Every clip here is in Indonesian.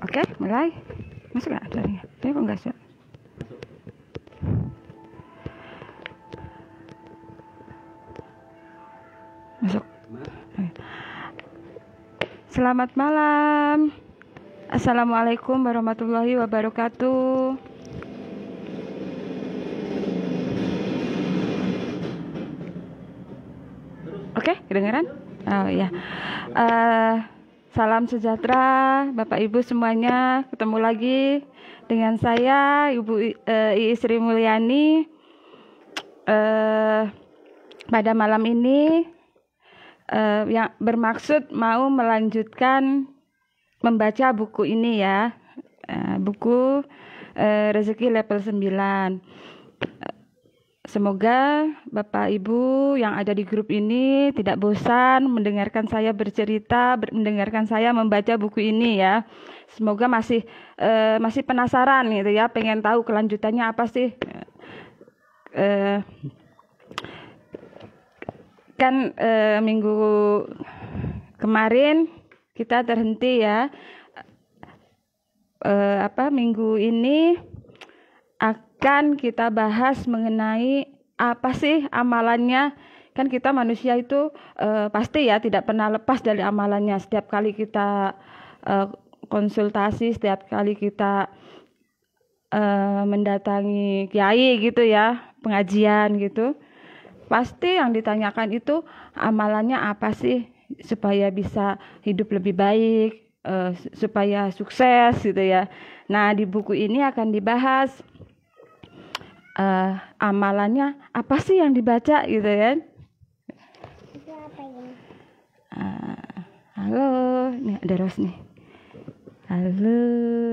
Oke, mulai. Masuk nggak jarinya? Dia kok nggak masuk? Masuk. Selamat malam. Assalamualaikum warahmatullahi wabarakatuh. Oke, kedengeran? Oh ya. Salam sejahtera Bapak Ibu semuanya. Ketemu lagi dengan saya Ibu Iis Sri Mulyani. Pada malam ini yang bermaksud mau melanjutkan membaca buku ini ya. Buku Rezeki Level 9. Semoga Bapak Ibu yang ada di grup ini tidak bosan mendengarkan saya bercerita, mendengarkan saya membaca buku ini ya. Semoga masih penasaran gitu ya, pengen tahu kelanjutannya apa sih. Minggu kemarin kita terhenti ya. Minggu ini akan kita bahas mengenai apa sih amalannya. Kan kita manusia itu pasti ya tidak pernah lepas dari amalannya. Setiap kali kita konsultasi, setiap kali kita mendatangi kiai gitu ya, pengajian gitu, pasti yang ditanyakan itu amalannya apa sih supaya bisa hidup lebih baik, supaya sukses gitu ya. Nah, di buku ini akan dibahas amalannya apa sih yang dibaca gitu kan. Halo, nih ada Rosni. Halo,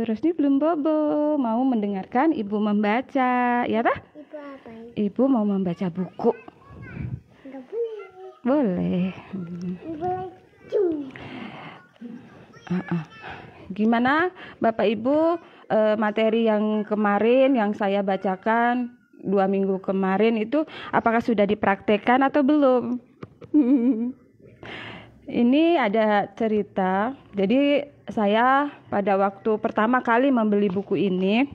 Rosni belum bobo, mau mendengarkan ibu membaca, ya tah? Ibu apa ini? Ibu mau membaca buku. Enggak boleh. Boleh. Boleh. Cum. Gimana Bapak Ibu, materi yang kemarin yang saya bacakan 2 minggu kemarin itu apakah sudah dipraktekkan atau belum? Ini ada cerita. Jadi saya pada waktu pertama kali membeli buku ini,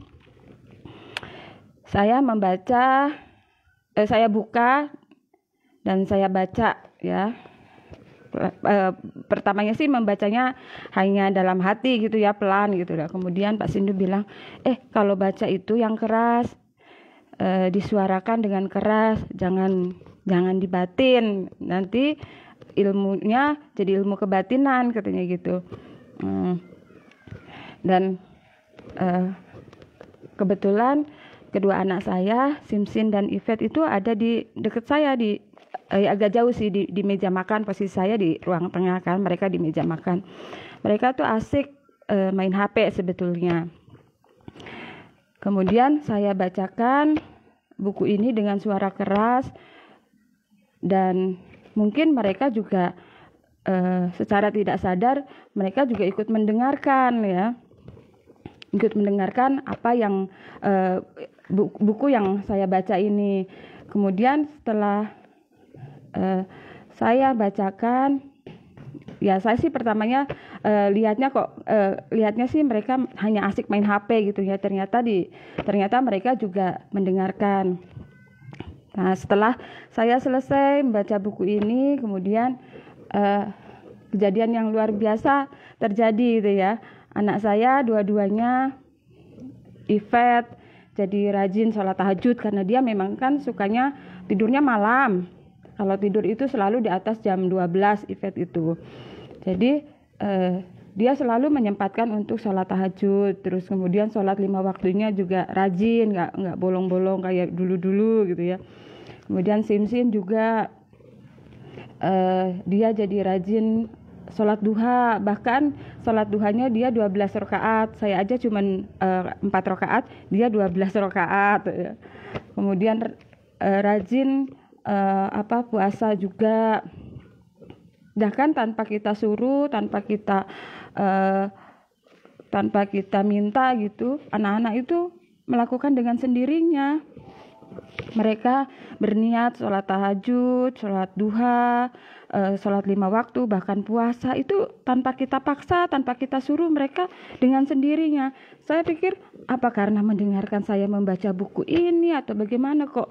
saya buka dan saya baca ya. Pertamanya sih membacanya hanya dalam hati gitu ya, pelan gitu ya. Kemudian Pak Sindu bilang, kalau baca itu yang keras, disuarakan dengan keras, jangan dibatin, nanti ilmunya jadi ilmu kebatinan katanya gitu. Dan kebetulan kedua anak saya, Simsin dan Ivet itu ada di dekat saya, di agak jauh sih di meja makan. Posisi saya di ruang tengah kan, mereka di meja makan. Mereka tuh asik main HP sebetulnya. Kemudian saya bacakan buku ini dengan suara keras, dan mungkin mereka juga secara tidak sadar mereka juga ikut mendengarkan ya, ikut mendengarkan apa yang buku yang saya baca ini. Kemudian setelah saya bacakan, ya saya sih pertamanya lihatnya sih mereka hanya asik main HP gitu ya. Ternyata mereka juga mendengarkan. Nah, setelah saya selesai membaca buku ini, kemudian kejadian yang luar biasa terjadi gitu ya. Anak saya dua-duanya, Ivet, jadi rajin sholat tahajud karena dia memang kan sukanya tidurnya malam. Kalau tidur itu selalu di atas jam 12 Ivet itu. Jadi dia selalu menyempatkan untuk sholat tahajud, terus kemudian sholat 5 waktunya juga rajin, nggak bolong-bolong kayak dulu-dulu gitu ya. Kemudian Simsin juga dia jadi rajin sholat duha, bahkan sholat duhanya dia 12 rakaat, saya aja cuman 4 rakaat, dia 12 rakaat. Kemudian rajin puasa juga, bahkan tanpa kita suruh, tanpa kita minta gitu, anak-anak itu melakukan dengan sendirinya. Mereka berniat sholat tahajud, sholat duha, sholat 5 waktu, bahkan puasa itu tanpa kita paksa, tanpa kita suruh, mereka dengan sendirinya. Saya pikir apa karena mendengarkan saya membaca buku ini atau bagaimana kok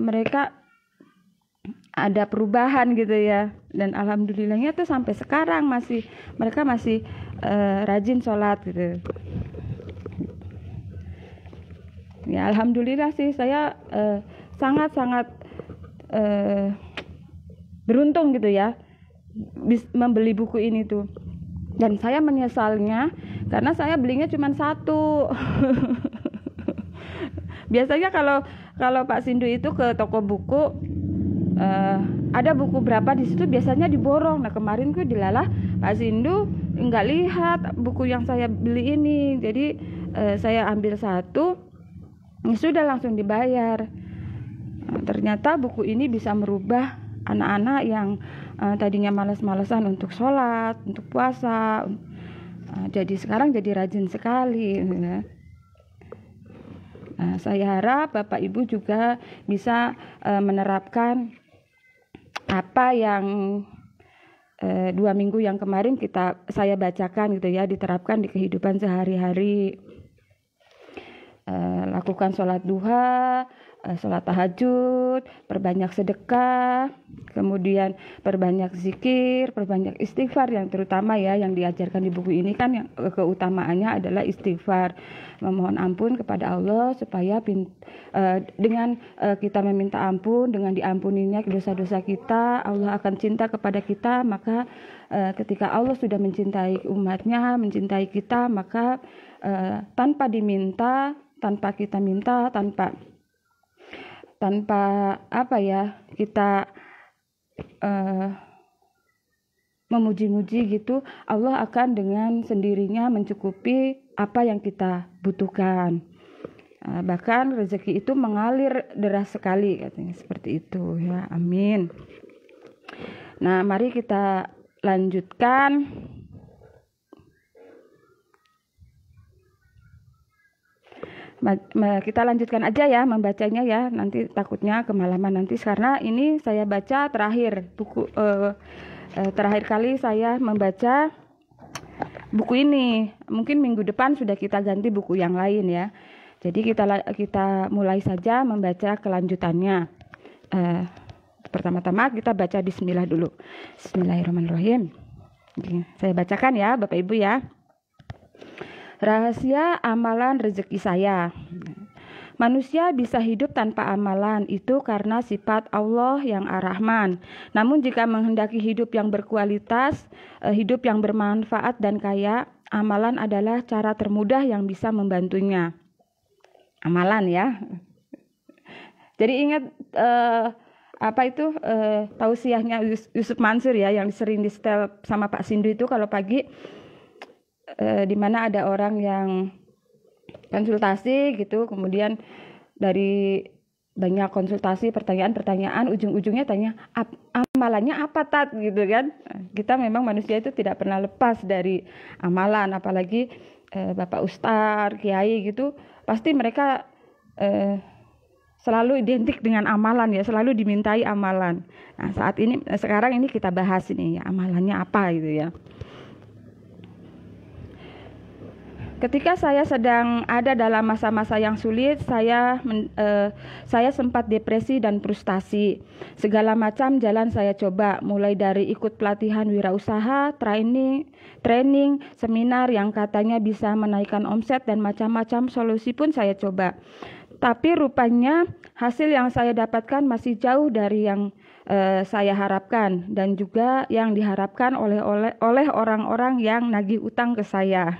mereka ada perubahan gitu ya. Dan alhamdulillahnya tuh sampai sekarang mereka masih rajin sholat gitu. Ya alhamdulillah sih, saya sangat-sangat beruntung gitu ya membeli buku ini tuh. Dan saya menyesalnya karena saya belinya cuma 1. Biasanya kalau Pak Sindu itu ke toko buku, ada buku berapa di situ biasanya diborong. Nah kemarin tuh dilalah Pak Sindu nggak lihat buku yang saya beli ini, jadi saya ambil 1, sudah langsung dibayar. Ternyata buku ini bisa merubah anak-anak yang tadinya malas-malasan untuk sholat, untuk puasa, jadi sekarang jadi rajin sekali ya. Saya harap Bapak Ibu juga bisa menerapkan apa yang 2 minggu yang kemarin saya bacakan gitu ya, diterapkan di kehidupan sehari-hari. Lakukan sholat duha, sholat tahajud, perbanyak sedekah, kemudian perbanyak zikir, perbanyak istighfar, yang terutama ya yang diajarkan di buku ini kan yang keutamaannya adalah istighfar, memohon ampun kepada Allah supaya dengan kita meminta ampun, dengan diampuninya dosa-dosa kita, Allah akan cinta kepada kita. Maka ketika Allah sudah mencintai umatnya, mencintai kita, maka tanpa diminta, tanpa kita minta, tanpa kita memuji-muji gitu, Allah akan dengan sendirinya mencukupi apa yang kita butuhkan. Bahkan rezeki itu mengalir deras sekali, katanya seperti itu ya. Amin. Nah, mari kita lanjutkan. Kita lanjutkan aja ya membacanya ya, nanti takutnya kemalaman nanti, karena ini saya baca terakhir buku terakhir kali saya membaca buku ini. Mungkin minggu depan sudah kita ganti buku yang lain ya. Jadi kita mulai saja membaca kelanjutannya. Pertama-tama kita baca bismillah dulu. Bismillahirrahmanirrahim. Oke, saya bacakan ya Bapak Ibu ya. Rahasia amalan rezeki saya. Manusia bisa hidup tanpa amalan, itu karena sifat Allah yang Ar-Rahman. Namun jika menghendaki hidup yang berkualitas, hidup yang bermanfaat dan kaya, amalan adalah cara termudah yang bisa membantunya. Amalan ya. Jadi ingat tausiahnya Yusuf Mansur ya, yang sering di setel sama Pak Sindu itu kalau pagi, di mana ada orang yang konsultasi gitu, kemudian dari banyak konsultasi, pertanyaan-pertanyaan, ujung-ujungnya tanya amalannya apa Tat gitu kan. Kita memang manusia itu tidak pernah lepas dari amalan, apalagi Bapak Ustadz, Kiai gitu, pasti mereka selalu identik dengan amalan ya, selalu dimintai amalan. Nah sekarang ini kita bahas ini ya, amalannya apa gitu ya. Ketika saya sedang ada dalam masa-masa yang sulit, saya sempat depresi dan frustasi. Segala macam jalan saya coba, mulai dari ikut pelatihan wirausaha, training, seminar yang katanya bisa menaikkan omset dan macam-macam solusi pun saya coba. Tapi rupanya hasil yang saya dapatkan masih jauh dari yang saya harapkan, dan juga yang diharapkan oleh orang-orang yang nagih utang ke saya.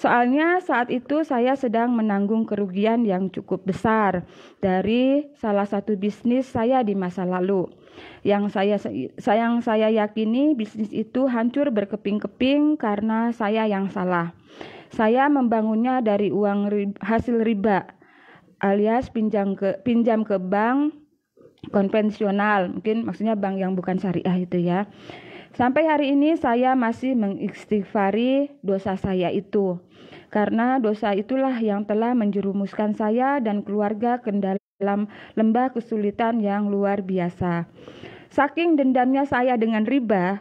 Soalnya saat itu saya sedang menanggung kerugian yang cukup besar dari salah satu bisnis saya di masa lalu. Yang saya yakini bisnis itu hancur berkeping-keping karena saya yang salah. Saya membangunnya dari uang hasil riba, alias pinjam ke bank konvensional, mungkin maksudnya bank yang bukan syariah itu ya. Sampai hari ini saya masih mengistighfari dosa saya itu. Karena dosa itulah yang telah menjerumuskan saya dan keluarga ke dalam lembah kesulitan yang luar biasa. Saking dendamnya saya dengan riba,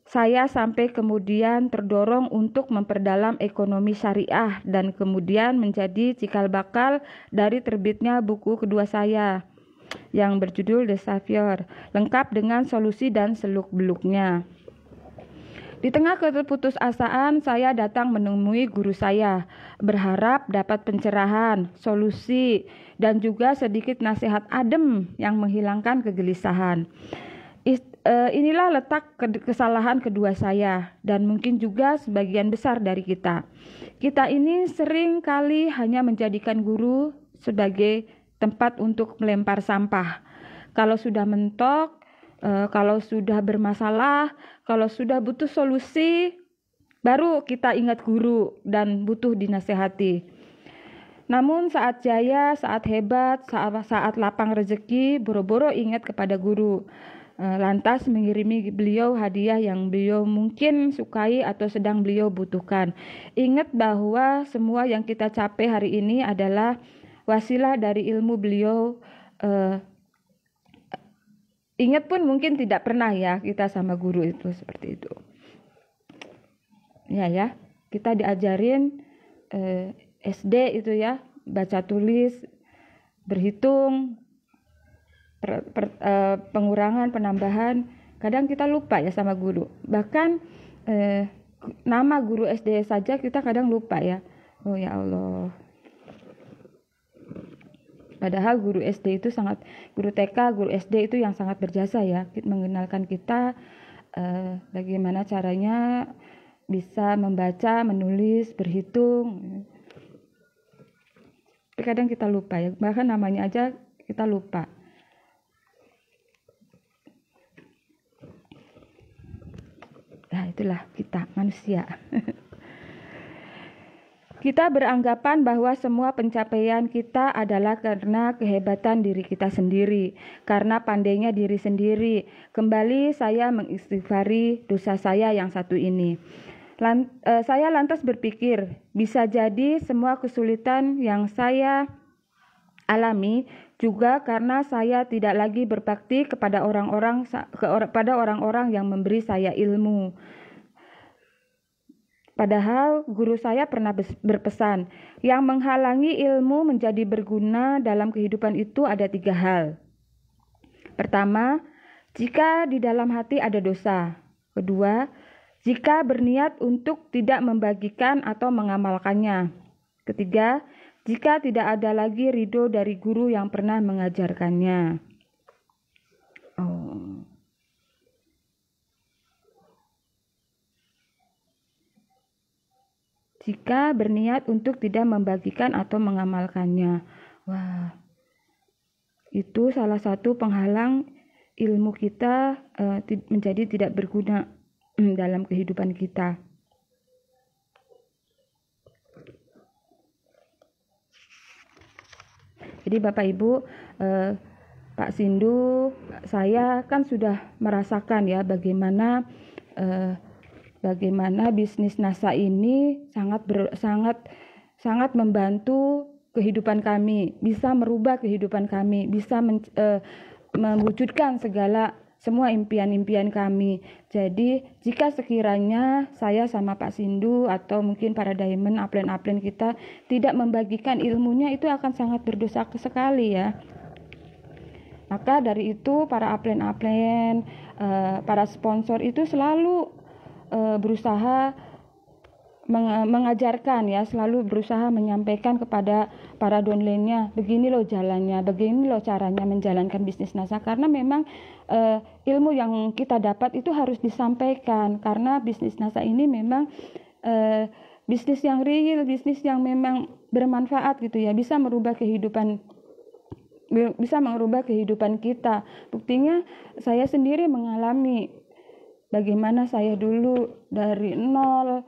saya sampai kemudian terdorong untuk memperdalam ekonomi syariah dan kemudian menjadi cikal bakal dari terbitnya buku kedua saya yang berjudul The Savior, lengkap dengan solusi dan seluk-beluknya. Di tengah keputusasaan, saya datang menemui guru saya, berharap dapat pencerahan, solusi, dan juga sedikit nasihat adem yang menghilangkan kegelisahan. Inilah letak kesalahan kedua saya, dan mungkin juga sebagian besar dari kita. Kita ini sering kali hanya menjadikan guru sebagai tempat untuk melempar sampah. Kalau sudah mentok, kalau sudah bermasalah, kalau sudah butuh solusi, baru kita ingat guru dan butuh dinasehati. Namun saat jaya, saat hebat, saat lapang rezeki, boro-boro ingat kepada guru. Lantas mengirimi beliau hadiah yang beliau mungkin sukai atau sedang beliau butuhkan. Ingat bahwa semua yang kita capai hari ini adalah wasilah dari ilmu beliau. Ingat pun mungkin tidak pernah ya kita sama guru itu seperti itu. Ya, kita diajarin SD itu ya, baca tulis, berhitung, pengurangan, penambahan. Kadang kita lupa ya sama guru. Bahkan nama guru SD saja kita kadang lupa ya. Oh ya Allah. Padahal guru SD itu guru TK, guru SD itu yang sangat berjasa ya, mengenalkan kita bagaimana caranya bisa membaca, menulis, berhitung. Tapi kadang kita lupa ya, bahkan namanya aja kita lupa. Nah, itulah kita manusia. Kita beranggapan bahwa semua pencapaian kita adalah karena kehebatan diri kita sendiri, karena pandainya diri sendiri. Kembali saya mengistighfari dosa saya yang satu ini. Saya lantas berpikir, bisa jadi semua kesulitan yang saya alami juga karena saya tidak lagi berbakti kepada orang-orang yang memberi saya ilmu. Padahal guru saya pernah berpesan, yang menghalangi ilmu menjadi berguna dalam kehidupan itu ada 3 hal. Pertama, jika di dalam hati ada dosa. Kedua, jika berniat untuk tidak membagikan atau mengamalkannya. Ketiga, jika tidak ada lagi ridho dari guru yang pernah mengajarkannya. Jika berniat untuk tidak membagikan atau mengamalkannya. Wah, itu salah satu penghalang ilmu kita menjadi tidak berguna dalam kehidupan kita. Jadi Bapak Ibu, Pak Sindu, saya kan sudah merasakan ya bagaimana bisnis NASA ini sangat membantu kehidupan kami, bisa merubah kehidupan kami, bisa mewujudkan semua impian-impian kami. Jadi jika sekiranya saya sama Pak Sindu atau mungkin para diamond upline kita tidak membagikan ilmunya, itu akan sangat berdosa sekali ya. Maka dari itu para upline, para sponsor itu selalu berusaha mengajarkan ya, selalu berusaha menyampaikan kepada para downline-nya, begini loh jalannya, begini loh caranya menjalankan bisnis NASA. Karena memang ilmu yang kita dapat itu harus disampaikan, karena bisnis NASA ini memang bisnis yang real, bisnis yang memang bermanfaat gitu ya, bisa merubah kehidupan kita. Buktinya saya sendiri mengalami bagaimana saya dulu dari nol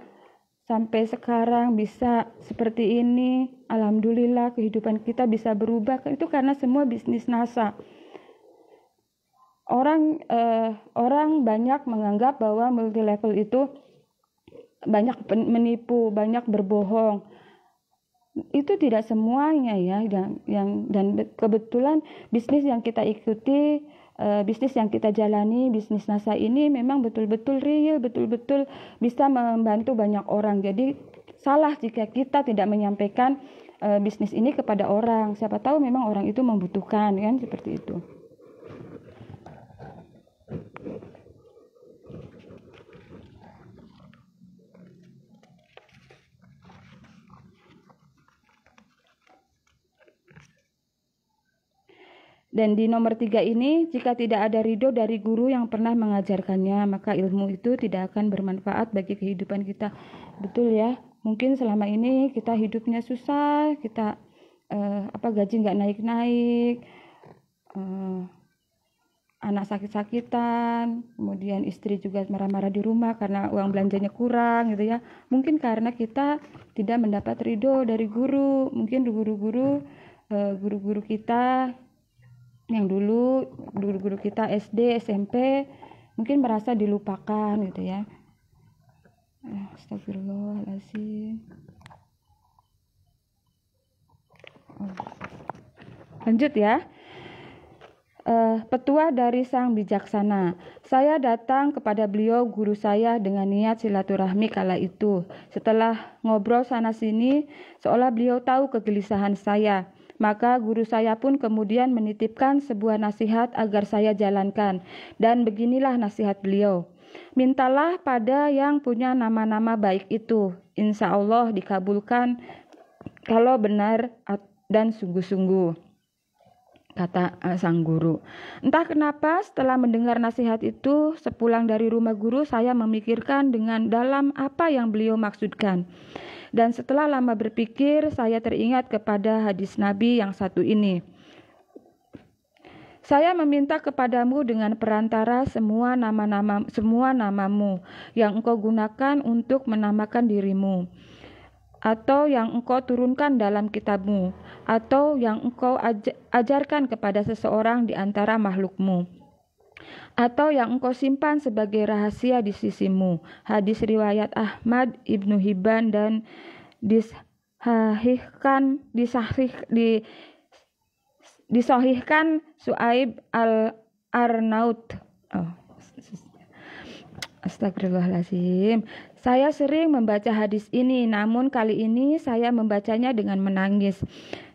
sampai sekarang bisa seperti ini. Alhamdulillah kehidupan kita bisa berubah, itu karena semua bisnis NASA. Orang banyak menganggap bahwa multi level itu banyak menipu, banyak berbohong. Itu tidak semuanya ya, dan kebetulan bisnis yang kita ikuti, bisnis yang kita jalani, bisnis NASA ini memang betul-betul real, betul-betul bisa membantu banyak orang. Jadi salah jika kita tidak menyampaikan bisnis ini kepada orang. Siapa tahu memang orang itu membutuhkan, kan, seperti itu. Dan di nomor 3 ini, jika tidak ada ridho dari guru yang pernah mengajarkannya, maka ilmu itu tidak akan bermanfaat bagi kehidupan kita. Betul ya, mungkin selama ini kita hidupnya susah, kita gaji nggak naik-naik, anak sakit-sakitan, kemudian istri juga marah-marah di rumah karena uang belanjanya kurang gitu ya. Mungkin karena kita tidak mendapat ridho dari guru. Mungkin guru-guru kita yang dulu, guru-guru kita SD, SMP mungkin merasa dilupakan gitu ya. Astagfirullahaladzim. Lanjut ya. Petua dari Sang Bijaksana. Saya datang kepada beliau guru saya dengan niat silaturahmi kala itu. Setelah ngobrol sana sini, seolah beliau tahu kegelisahan saya. Maka guru saya pun kemudian menitipkan sebuah nasihat agar saya jalankan. Dan beginilah nasihat beliau. Mintalah pada yang punya nama-nama baik itu. Insya Allah dikabulkan kalau benar dan sungguh-sungguh, kata sang guru. Entah kenapa setelah mendengar nasihat itu, sepulang dari rumah guru saya memikirkan dengan dalam apa yang beliau maksudkan. Dan setelah lama berpikir, saya teringat kepada hadis Nabi yang satu ini. Saya meminta kepadamu dengan perantara semua namamu yang engkau gunakan untuk menamakan dirimu, atau yang engkau turunkan dalam kitabmu, atau yang engkau ajarkan kepada seseorang di antara makhlukmu, atau yang engkau simpan sebagai rahasia di sisimu. Hadis riwayat Ahmad, Ibnu Hibban, dan disahihkan Su'aib al-Arnaut. Astagfirullahaladzim. Saya sering membaca hadis ini, namun kali ini saya membacanya dengan menangis,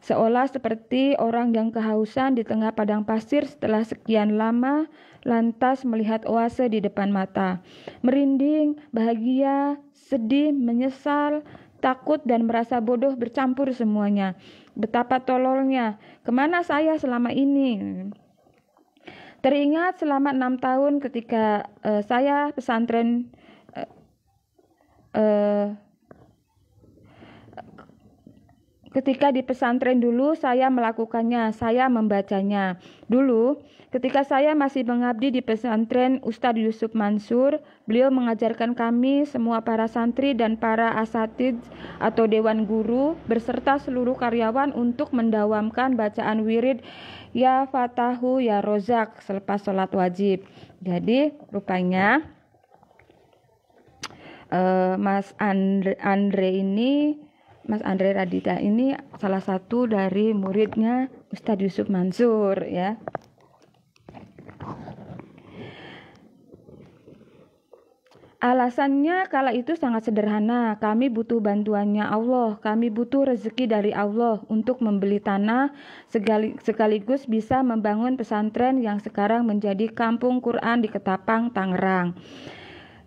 seolah seperti orang yang kehausan di tengah padang pasir setelah sekian lama, lantas melihat oase di depan mata. Merinding, bahagia, sedih, menyesal, takut, dan merasa bodoh bercampur semuanya. Betapa tololnya, kemana saya selama ini? Teringat selama 6 tahun ketika saya pesantren, ketika di pesantren dulu saya melakukannya, saya membacanya. Dulu ketika saya masih mengabdi di pesantren Ustadz Yusuf Mansur, beliau mengajarkan kami semua para santri dan para asatidz atau dewan guru beserta seluruh karyawan untuk mendawamkan bacaan wirid Ya Fatahu Ya Rozak selepas sholat wajib. Jadi rupanya Mas Andre Radita ini salah satu dari muridnya Ustadz Yusuf Mansur ya. Alasannya kala itu sangat sederhana, kami butuh bantuannya Allah, kami butuh rezeki dari Allah untuk membeli tanah sekaligus bisa membangun pesantren yang sekarang menjadi kampung Quran di Ketapang, Tangerang.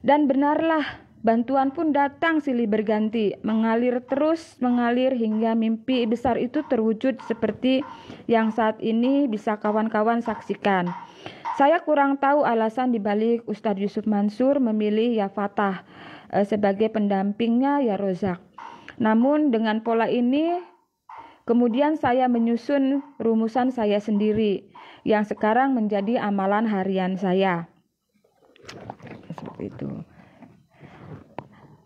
Dan benarlah Bantuan pun datang silih berganti, mengalir terus mengalir hingga mimpi besar itu terwujud seperti yang saat ini bisa kawan-kawan saksikan. Saya kurang tahu alasan dibalik Ustadz Yusuf Mansur memilih Ya Fatah sebagai pendampingnya Ya Rozak. Namun dengan pola ini kemudian saya menyusun rumusan saya sendiri yang sekarang menjadi amalan harian saya. Seperti itu.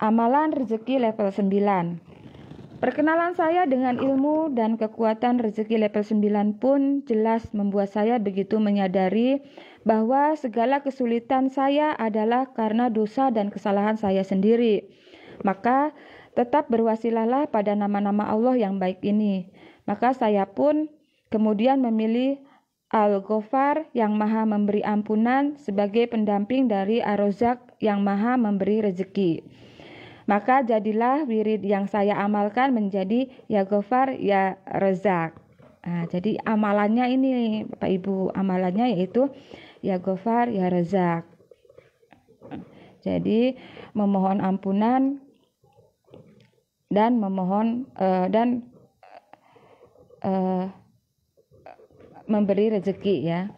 Amalan rezeki level 9. Perkenalan saya dengan ilmu dan kekuatan rezeki level 9 pun jelas membuat saya begitu menyadari bahwa segala kesulitan saya adalah karena dosa dan kesalahan saya sendiri. Maka tetap berwasilahlah pada nama-nama Allah yang baik ini. Maka saya pun kemudian memilih Al-Ghafar yang maha memberi ampunan sebagai pendamping dari Ar-Rozak yang maha memberi rezeki. Maka jadilah wirid yang saya amalkan menjadi Ya Ghafar Ya Rozak. Nah, jadi amalannya ini Bapak Ibu, amalannya yaitu Ya Ghafar Ya Rozak. Jadi memohon ampunan dan memohon memberi rezeki ya.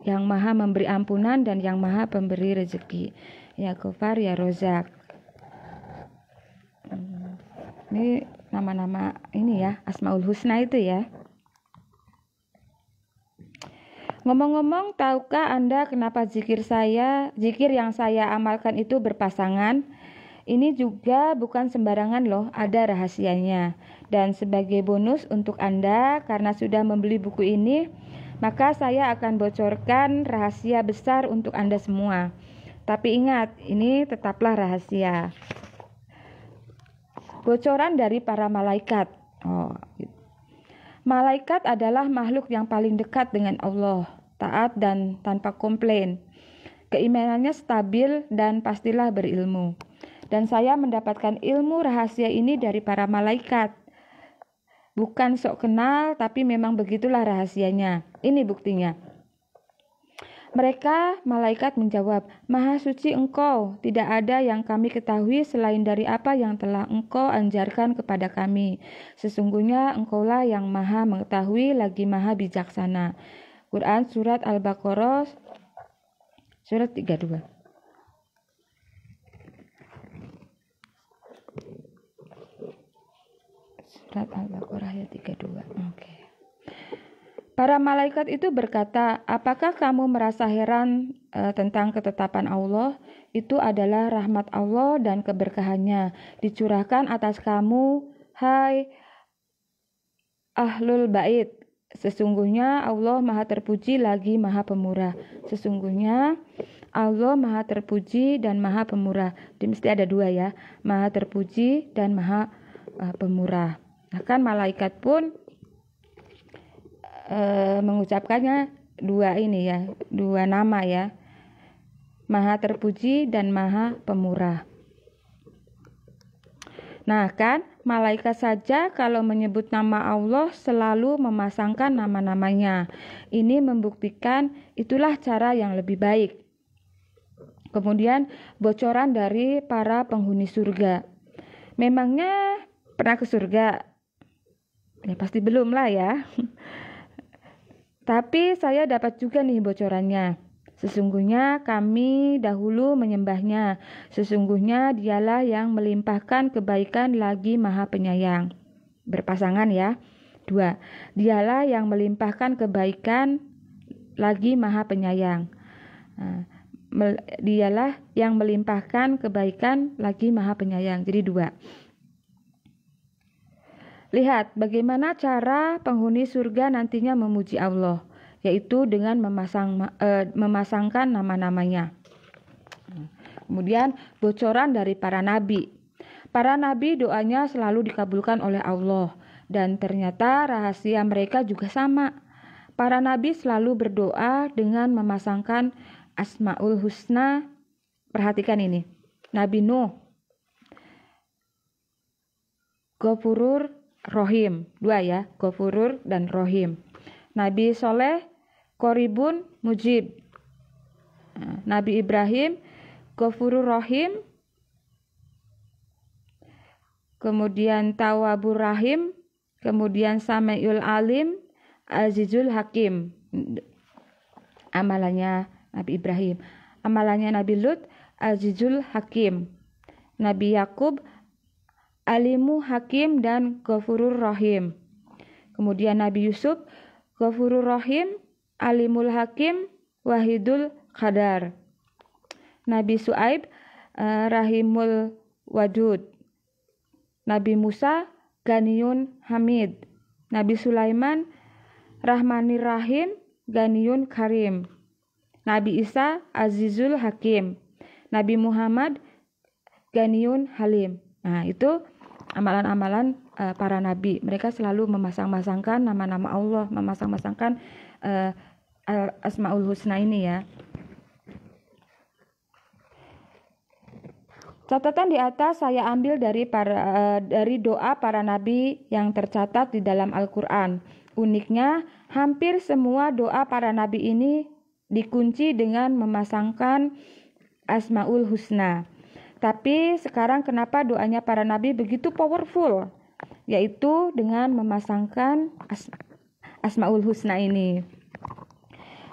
Yang maha memberi ampunan dan yang maha pemberi rezeki. Ya Ghafar Ya Rozak. Ini nama-nama ini ya, Asmaul Husna itu ya. Ngomong-ngomong, tahukah Anda kenapa zikir yang saya amalkan itu berpasangan? Ini juga bukan sembarangan loh, ada rahasianya. Dan sebagai bonus untuk Anda, karena sudah membeli buku ini, maka saya akan bocorkan rahasia besar untuk Anda semua. Tapi ingat, ini tetaplah rahasia. Bocoran dari para malaikat. Malaikat adalah makhluk yang paling dekat dengan Allah, taat dan tanpa komplain. Keimanannya stabil dan pastilah berilmu. Dan saya mendapatkan ilmu rahasia ini dari para malaikat. Bukan sok kenal, tapi memang begitulah rahasianya. Ini buktinya. Mereka, malaikat menjawab, Maha suci Engkau, tidak ada yang kami ketahui selain dari apa yang telah Engkau ajarkan kepada kami. Sesungguhnya Engkaulah yang maha mengetahui lagi maha bijaksana. Quran Surat Al-Baqarah, Surat 32. Surat Al-Baqarah ayat 32. Oke. Para malaikat itu berkata, apakah kamu merasa heran tentang ketetapan Allah? Itu adalah rahmat Allah dan keberkahannya dicurahkan atas kamu, hai Ahlul Bait. Sesungguhnya Allah maha terpuji lagi maha pemurah. Sesungguhnya Allah maha terpuji dan maha pemurah. Jadi mesti ada dua ya, maha terpuji dan maha pemurah. Bahkan malaikat pun mengucapkannya dua ini ya, dua nama ya, maha terpuji dan maha pemurah. Nah kan, malaikat saja kalau menyebut nama Allah selalu memasangkan nama-namanya. Ini membuktikan itulah cara yang lebih baik. Kemudian bocoran dari para penghuni surga. Memangnya pernah ke surga? Ya pasti belum lah ya. Tapi saya dapat juga nih bocorannya. Sesungguhnya kami dahulu menyembahnya. Sesungguhnya dialah yang melimpahkan kebaikan lagi maha penyayang. Berpasangan ya. 2. Dialah yang melimpahkan kebaikan lagi maha penyayang. Dialah yang melimpahkan kebaikan lagi maha penyayang. Jadi 2. Lihat bagaimana cara penghuni surga nantinya memuji Allah, yaitu dengan memasangkan nama-namanya. Kemudian bocoran dari para nabi. Para nabi doanya selalu dikabulkan oleh Allah, dan ternyata rahasia mereka juga sama. Para nabi selalu berdoa dengan memasangkan Asmaul Husna. Perhatikan ini. Nabi Nuh, Ghafurur Rohim, 2 ya, Ghafurur dan Rohim. Nabi Soleh, Qoribun Mujib. Nabi Ibrahim, Ghafurur Rahim, kemudian Tawwabur Rahim, kemudian Samiul Alim, Azizul Hakim. Amalannya Nabi Ibrahim. Amalannya Nabi Lut, Azizul Hakim. Nabi Yakub, Alimu Hakim dan Ghafurur Rahim. Kemudian Nabi Yusuf, Ghafurur Rahim, Alimul Hakim, Wahidul Qadar. Nabi Su'aib, Rahimul Wadud. Nabi Musa, Ganiyun Hamid. Nabi Sulaiman, Rahmanir Rahim, Ganiyun Karim. Nabi Isa, Azizul Hakim. Nabi Muhammad, Ganiyun Halim. Nah, itu amalan-amalan para nabi. Mereka selalu memasang-masangkan nama-nama Allah, memasang-masangkan Asmaul Husna ini ya. Catatan di atas saya ambil dari doa para nabi yang tercatat di dalam Al-Quran. Uniknya, hampir semua doa para nabi ini dikunci dengan memasangkan Asmaul Husna. Tapi sekarang kenapa doanya para nabi begitu powerful? Yaitu dengan memasangkan Asmaul Husna ini.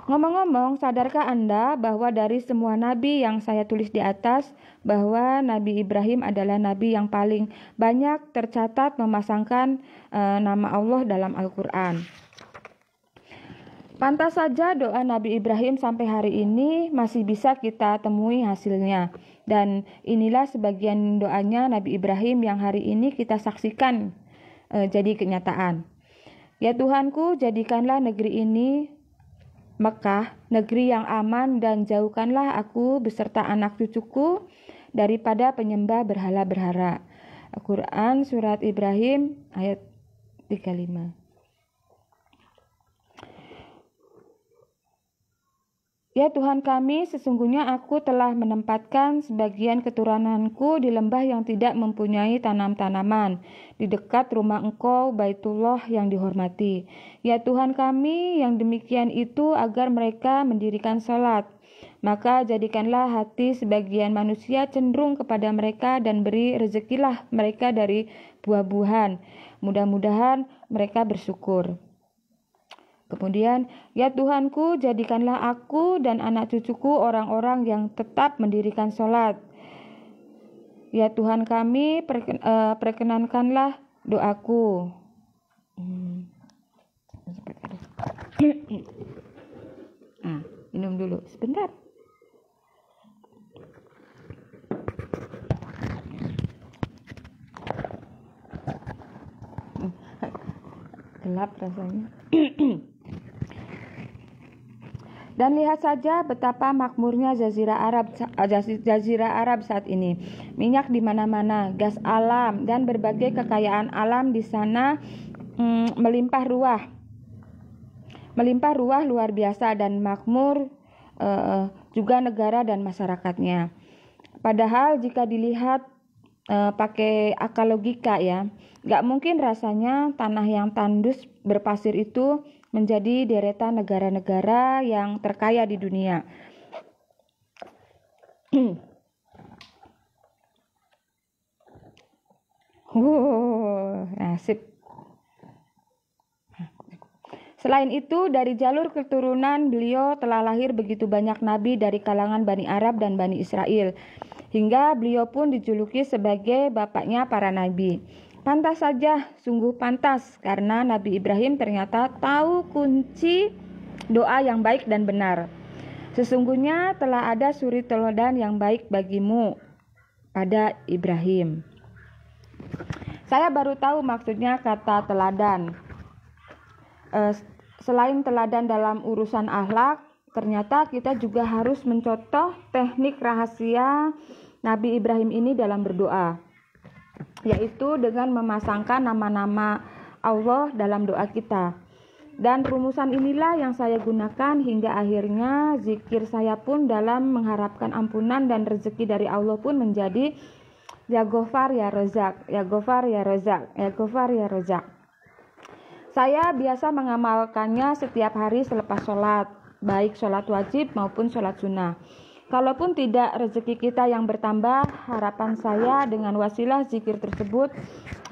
Ngomong-ngomong, sadarkah Anda bahwa dari semua nabi yang saya tulis di atas, bahwa Nabi Ibrahim adalah nabi yang paling banyak tercatat memasangkan nama Allah dalam Al-Quran. Pantas saja doa Nabi Ibrahim sampai hari ini masih bisa kita temui hasilnya. Dan inilah sebagian doanya Nabi Ibrahim yang hari ini kita saksikan jadi kenyataan. Ya Tuhanku, jadikanlah negeri ini Mekah, negeri yang aman, dan jauhkanlah aku beserta anak cucuku daripada penyembah berhala-berhala. Al-Quran Surat Ibrahim ayat 35. Ya Tuhan kami, sesungguhnya aku telah menempatkan sebagian keturunanku di lembah yang tidak mempunyai tanam-tanaman, di dekat rumah Engkau, Baitullah yang dihormati. Ya Tuhan kami, yang demikian itu agar mereka mendirikan salat. Maka jadikanlah hati sebagian manusia cenderung kepada mereka dan beri rezekilah mereka dari buah-buahan. Mudah-mudahan mereka bersyukur. Kemudian, ya Tuhanku, jadikanlah aku dan anak cucuku orang-orang yang tetap mendirikan sholat. Ya Tuhan kami, perkenankanlah doaku. Minum dulu sebentar. Gelap rasanya. Dan lihat saja betapa makmurnya Jazirah Arab saat ini. Minyak di mana-mana, gas alam dan berbagai kekayaan alam di sana melimpah ruah. Melimpah ruah luar biasa dan makmur juga negara dan masyarakatnya. Padahal jika dilihat pakai akal logika ya, nggak mungkin rasanya tanah yang tandus berpasir itu menjadi deretan negara-negara yang terkaya di dunia. Nasib. Selain itu, dari jalur keturunan beliau telah lahir begitu banyak nabi dari kalangan Bani Arab dan Bani Israel, hingga beliau pun dijuluki sebagai bapaknya para nabi. Pantas saja, sungguh pantas, karena Nabi Ibrahim ternyata tahu kunci doa yang baik dan benar. Sesungguhnya telah ada suri teladan yang baik bagimu pada Ibrahim. Saya baru tahu maksudnya kata teladan. Selain teladan dalam urusan akhlak, ternyata kita juga harus mencontoh teknik rahasia Nabi Ibrahim ini dalam berdoa, yaitu dengan memasangkan nama-nama Allah dalam doa kita. Dan rumusan inilah yang saya gunakan hingga akhirnya zikir saya pun dalam mengharapkan ampunan dan rezeki dari Allah pun menjadi Ya Ghafar ya Razak, Ya Ghafar ya Razak, Ya Ghafar ya Razak. Saya biasa mengamalkannya setiap hari selepas sholat, baik sholat wajib maupun sholat sunnah. Kalaupun tidak rezeki kita yang bertambah, harapan saya dengan wasilah zikir tersebut,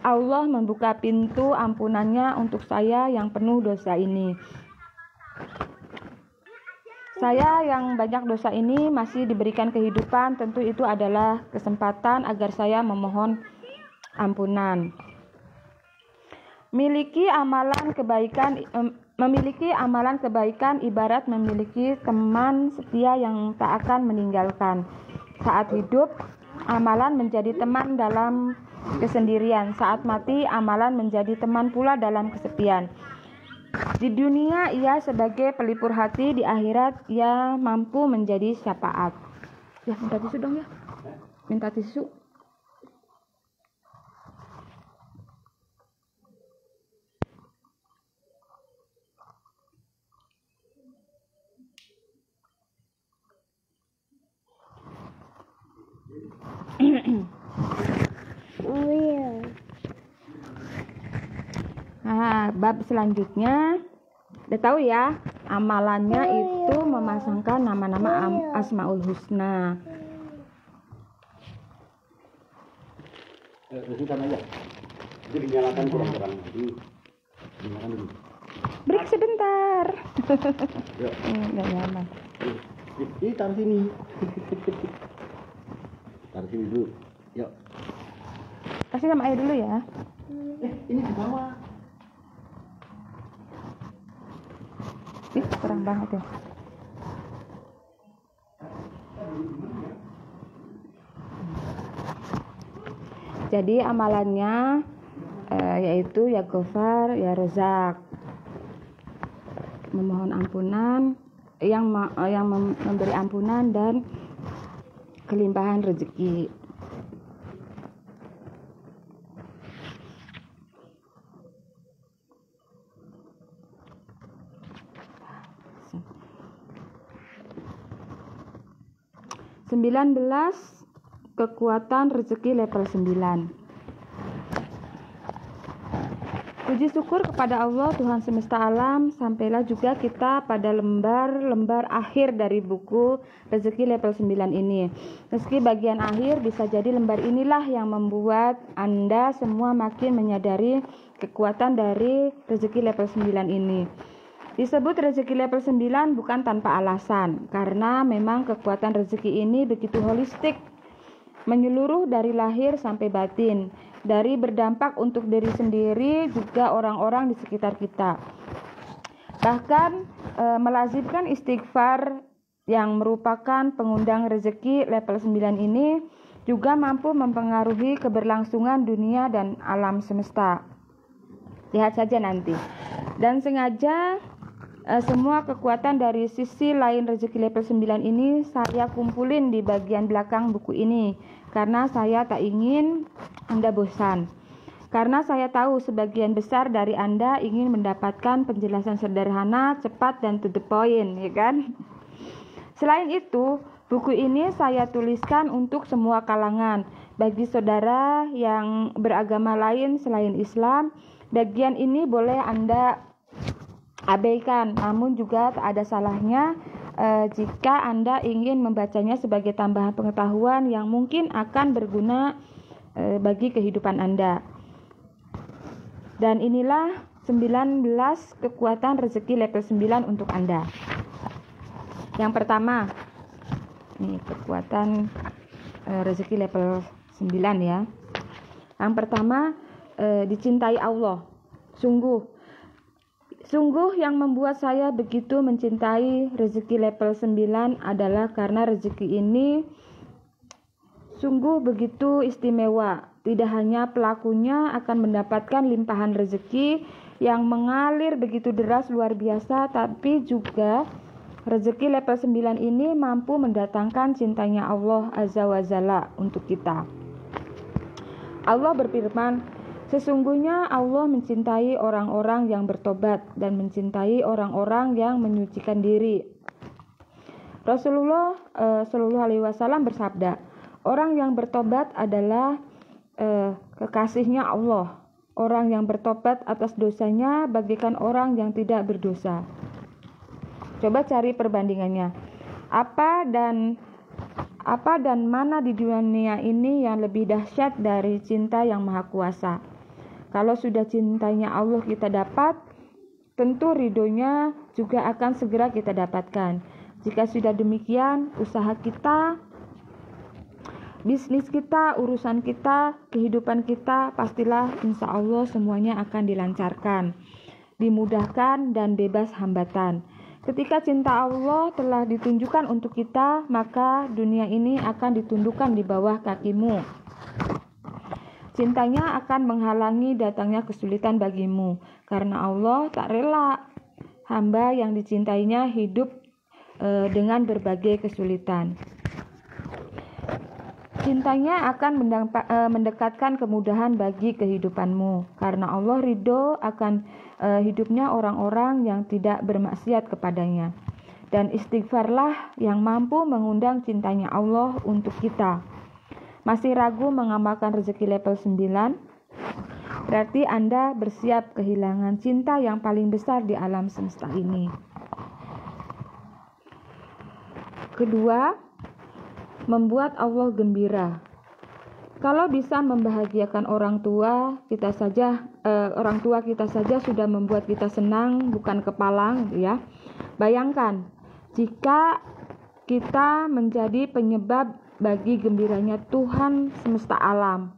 Allah membuka pintu ampunannya untuk saya yang penuh dosa ini. Saya yang banyak dosa ini masih diberikan kehidupan, tentu itu adalah kesempatan agar saya memohon ampunan. Memiliki amalan kebaikan ibarat memiliki teman setia yang tak akan meninggalkan. Saat hidup, amalan menjadi teman dalam kesendirian. Saat mati, amalan menjadi teman pula dalam kesepian. Di dunia ia sebagai pelipur hati, di akhirat ia mampu menjadi syafaat. Ya, minta tisu dong ya. Minta tisu. Oh iya. Nah, bab selanjutnya udah tahu ya, amalannya itu memasangkan nama-nama Asmaul Husna. Bersihkan aja. Itu dinyalakan kurang-kurang lagi. Dinyalakan dulu. Break sebentar. Yuk. Nggak nyaman. Ini taruh sini. Taruh sini dulu. Yuk. Kasih sama air dulu ya. Ini di bawah. Ih, kurang banget ya. Jadi amalannya yaitu ya Ghafar, ya Razak, memohon ampunan, yang memberi ampunan dan kelimpahan rezeki. Sembilan belas, kekuatan rezeki level 9. Puji syukur kepada Allah Tuhan semesta alam, sampailah juga kita pada lembar akhir dari buku rezeki level 9 ini. Meski bagian akhir, bisa jadi lembar inilah yang membuat Anda semua makin menyadari kekuatan dari rezeki level 9 ini. Disebut rezeki level 9 bukan tanpa alasan, karena memang kekuatan rezeki ini begitu holistik, menyeluruh dari lahir sampai batin, dari berdampak untuk diri sendiri juga orang-orang di sekitar kita. Bahkan melazimkan istighfar yang merupakan pengundang rezeki level 9 ini juga mampu mempengaruhi keberlangsungan dunia dan alam semesta. Lihat saja nanti. Dan sengaja semua kekuatan dari sisi lain rezeki level 9 ini saya kumpulin di bagian belakang buku ini, karena saya tak ingin Anda bosan. Karena saya tahu sebagian besar dari Anda ingin mendapatkan penjelasan sederhana, cepat, dan to the point, ya kan? Selain itu, buku ini saya tuliskan untuk semua kalangan. Bagi saudara yang beragama lain selain Islam, bagian ini boleh Anda abaikan, namun juga tak ada salahnya jika Anda ingin membacanya sebagai tambahan pengetahuan yang mungkin akan berguna bagi kehidupan Anda. Dan inilah 19 kekuatan rezeki level 9 untuk Anda. Yang pertama, ini kekuatan rezeki level 9 ya. Yang pertama, dicintai Allah. Sungguh yang membuat saya begitu mencintai rezeki level 9 adalah karena rezeki ini sungguh begitu istimewa. Tidak hanya pelakunya akan mendapatkan limpahan rezeki yang mengalir begitu deras luar biasa, tapi juga rezeki level 9 ini mampu mendatangkan cintanya Allah Azza wa Jalla untuk kita. Allah berfirman, sesungguhnya Allah mencintai orang-orang yang bertobat dan mencintai orang-orang yang menyucikan diri. Rasulullah Shallallahu Alaihi Wasallam bersabda, orang yang bertobat adalah kekasihnya Allah. Orang yang bertobat atas dosanya bagaikan orang yang tidak berdosa. Coba cari perbandingannya. Apa dan Apa dan mana di dunia ini yang lebih dahsyat dari cinta yang maha kuasa? Kalau sudah cintanya Allah kita dapat, tentu ridhonya juga akan segera kita dapatkan. Jika sudah demikian, usaha kita, bisnis kita, urusan kita, kehidupan kita, pastilah insya Allah semuanya akan dilancarkan, dimudahkan dan bebas hambatan. Ketika cinta Allah telah ditunjukkan untuk kita, maka dunia ini akan ditundukkan di bawah kakimu. Cintanya akan menghalangi datangnya kesulitan bagimu, karena Allah tak rela hamba yang dicintainya hidup dengan berbagai kesulitan. Cintanya akan mendekatkan kemudahan bagi kehidupanmu, karena Allah ridho akan hidupnya orang-orang yang tidak bermaksiat kepadanya. Dan istighfarlah yang mampu mengundang cintanya Allah untuk kita. Masih ragu mengamalkan rezeki level 9? Berarti Anda bersiap kehilangan cinta yang paling besar di alam semesta ini. Kedua, membuat Allah gembira. Kalau bisa membahagiakan orang tua kita saja sudah membuat kita senang, bukan kepalang, ya. Bayangkan jika kita menjadi penyebab bagi gembiranya Tuhan semesta alam.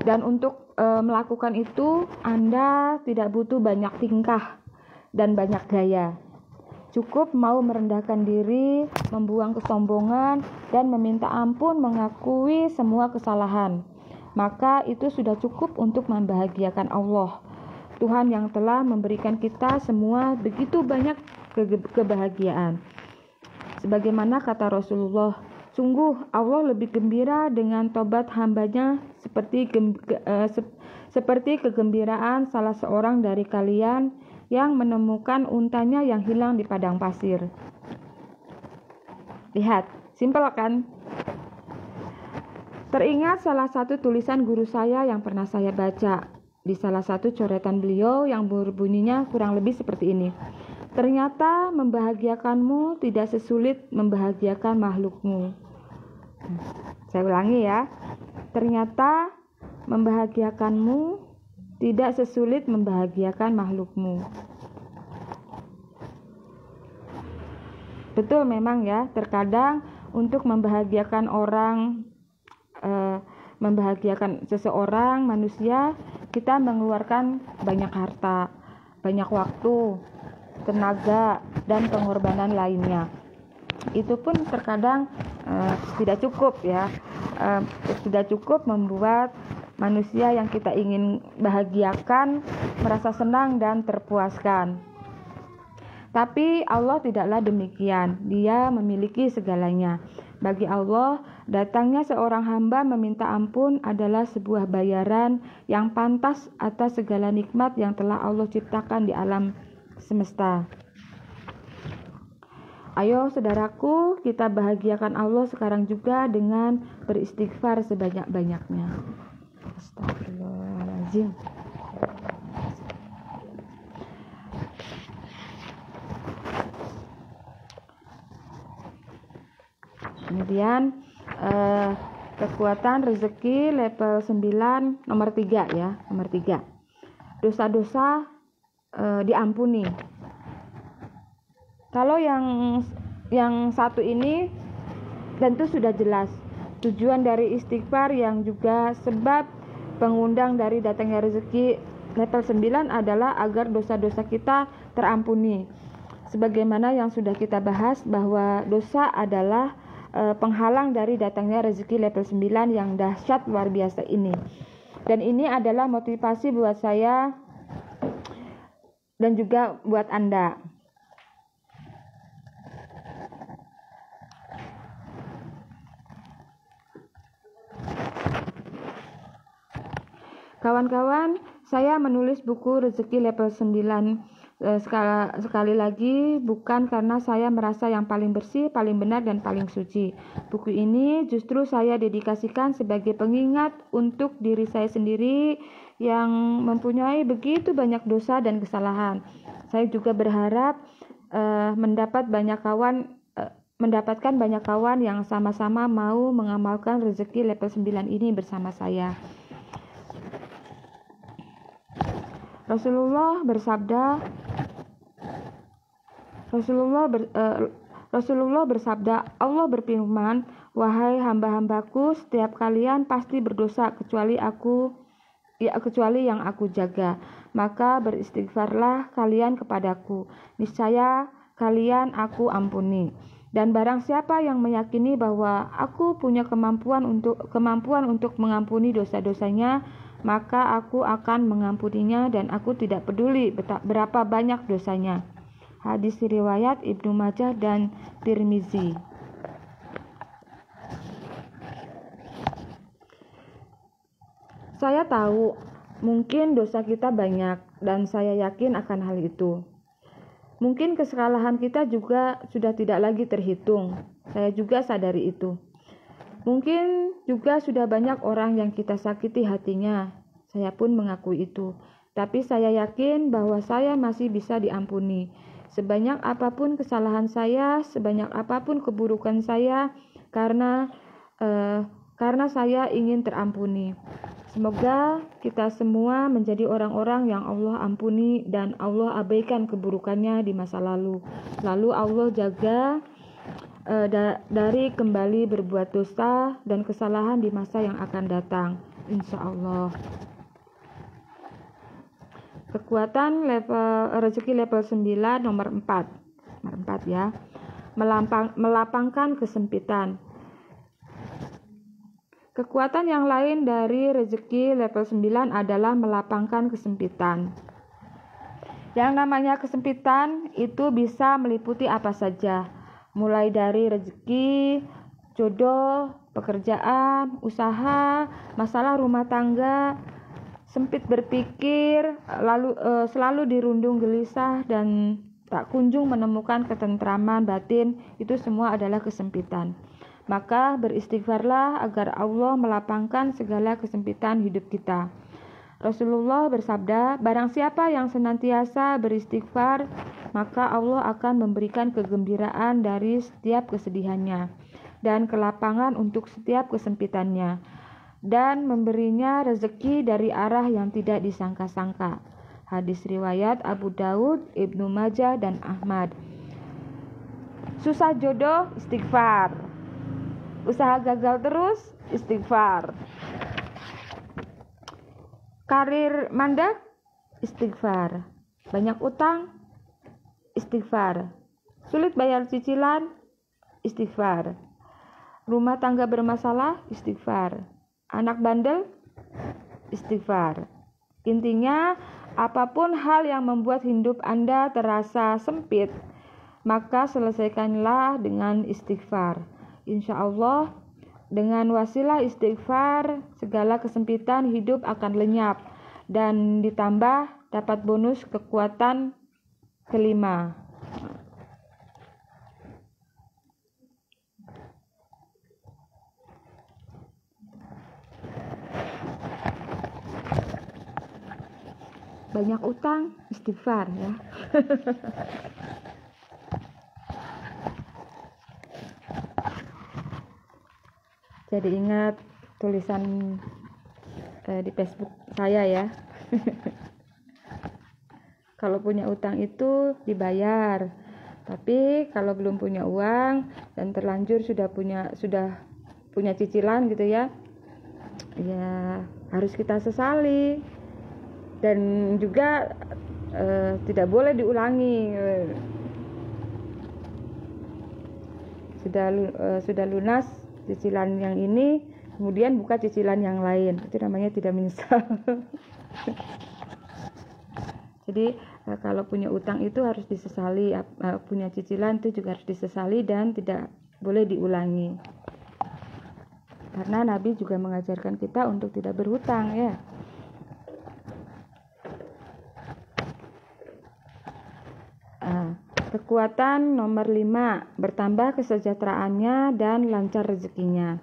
Dan untuk melakukan itu, Anda tidak butuh banyak tingkah dan banyak gaya. Cukup mau merendahkan diri, membuang kesombongan, dan meminta ampun mengakui semua kesalahan. Maka itu sudah cukup untuk membahagiakan Allah. Tuhan yang telah memberikan kita semua begitu banyak kebahagiaan. Sebagaimana kata Rasulullah, sungguh Allah lebih gembira dengan tobat hambanya seperti kegembiraan salah seorang dari kalian yang menemukan untanya yang hilang di padang pasir. Lihat, simpel kan? Teringat salah satu tulisan guru saya yang pernah saya baca. Di salah satu coretan beliau yang berbunyinya kurang lebih seperti ini. Ternyata membahagiakanmu tidak sesulit membahagiakan makhlukmu. Saya ulangi ya. Ternyata membahagiakanmu tidak sesulit membahagiakan makhlukmu. Betul memang ya, terkadang untuk membahagiakan membahagiakan seseorang, manusia, kita mengeluarkan banyak harta, banyak waktu, tenaga, dan pengorbanan lainnya. Itu pun terkadang tidak cukup ya, tidak cukup membuat manusia yang kita ingin bahagiakan merasa senang dan terpuaskan. Tapi Allah tidaklah demikian. Dia memiliki segalanya. Bagi Allah, datangnya seorang hamba meminta ampun adalah sebuah bayaran yang pantas atas segala nikmat yang telah Allah ciptakan di alam semesta. Ayo saudaraku, kita bahagiakan Allah sekarang juga dengan beristighfar sebanyak-banyaknya. Astagfirullahaladzim. Kemudian kekuatan rezeki level 9 nomor 3 ya, nomor 3. Dosa-dosa diampuni. Kalau yang satu ini tentu sudah jelas. Tujuan dari istighfar yang juga sebab pengundang dari datangnya rezeki level 9 adalah agar dosa-dosa kita terampuni. Sebagaimana yang sudah kita bahas bahwa dosa adalah penghalang dari datangnya rezeki level 9 yang dahsyat luar biasa ini. Dan ini adalah motivasi buat saya dan juga buat Anda. Kawan-kawan, saya menulis buku rezeki level 9 sekali lagi bukan karena saya merasa yang paling bersih, paling benar, dan paling suci. Buku ini justru saya dedikasikan sebagai pengingat untuk diri saya sendiri yang mempunyai begitu banyak dosa dan kesalahan. Saya juga berharap mendapat banyak kawan mendapatkan banyak kawan yang sama-sama mau mengamalkan rezeki level 9 ini bersama saya. Rasulullah bersabda, Allah berfirman, wahai hamba-hambaku, setiap kalian pasti berdosa kecuali yang aku jaga. Maka beristighfarlah kalian kepadaku, niscaya kalian aku ampuni. Dan barang siapa yang meyakini bahwa aku punya kemampuan untuk mengampuni dosa-dosanya, maka aku akan mengampuninya dan aku tidak peduli berapa banyak dosanya. Hadis riwayat Ibnu Majah dan Tirmizi. Saya tahu mungkin dosa kita banyak dan saya yakin akan hal itu. Mungkin kesalahan kita juga sudah tidak lagi terhitung. Saya juga sadari itu. Mungkin juga sudah banyak orang yang kita sakiti hatinya. Saya pun mengakui itu. Tapi saya yakin bahwa saya masih bisa diampuni. Sebanyak apapun kesalahan saya, sebanyak apapun keburukan saya, karena saya ingin terampuni. Semoga kita semua menjadi orang-orang yang Allah ampuni dan Allah abaikan keburukannya di masa lalu. Lalu Allah jaga dari kembali berbuat dosa dan kesalahan di masa yang akan datang. Insya Allah. Kekuatan rezeki level 9 nomor 4. Nomor 4 ya. Melapangkan kesempitan. Kekuatan yang lain dari rezeki level 9 adalah melapangkan kesempitan. Yang namanya kesempitan itu bisa meliputi apa saja, mulai dari rezeki, jodoh, pekerjaan, usaha, masalah rumah tangga, sempit berpikir, selalu dirundung gelisah dan tak kunjung menemukan ketentraman batin, itu semua adalah kesempitan. Maka beristighfarlah agar Allah melapangkan segala kesempitan hidup kita. Rasulullah bersabda, barang siapa yang senantiasa beristighfar, maka Allah akan memberikan kegembiraan dari setiap kesedihannya dan kelapangan untuk setiap kesempitannya, dan memberinya rezeki dari arah yang tidak disangka-sangka. Hadis riwayat Abu Daud, Ibnu Majah, dan Ahmad. Susah jodoh, istighfar. Usaha gagal terus, istighfar. Karir mandek, istighfar. Banyak utang, istighfar. Sulit bayar cicilan, istighfar. Rumah tangga bermasalah, istighfar. Anak bandel, istighfar. Intinya, apapun hal yang membuat hidup Anda terasa sempit, maka selesaikanlah dengan istighfar. Insya Allah, dengan wasilah istighfar, segala kesempitan hidup akan lenyap dan ditambah dapat bonus kekuatan kelima. Banyak utang, istighfar ya. Jadi ingat tulisan di Facebook saya ya. Kalau punya utang itu dibayar. Tapi kalau belum punya uang dan terlanjur sudah punya cicilan gitu ya, ya harus kita sesali. Dan juga tidak boleh diulangi. Sudah lunas cicilan yang ini, kemudian buka cicilan yang lain, itu namanya tidak menyesal. Jadi kalau punya utang itu harus disesali, punya cicilan itu juga harus disesali dan tidak boleh diulangi. Karena Nabi juga mengajarkan kita untuk tidak berhutang ya. Kekuatan nomor 5, bertambah kesejahteraannya dan lancar rezekinya.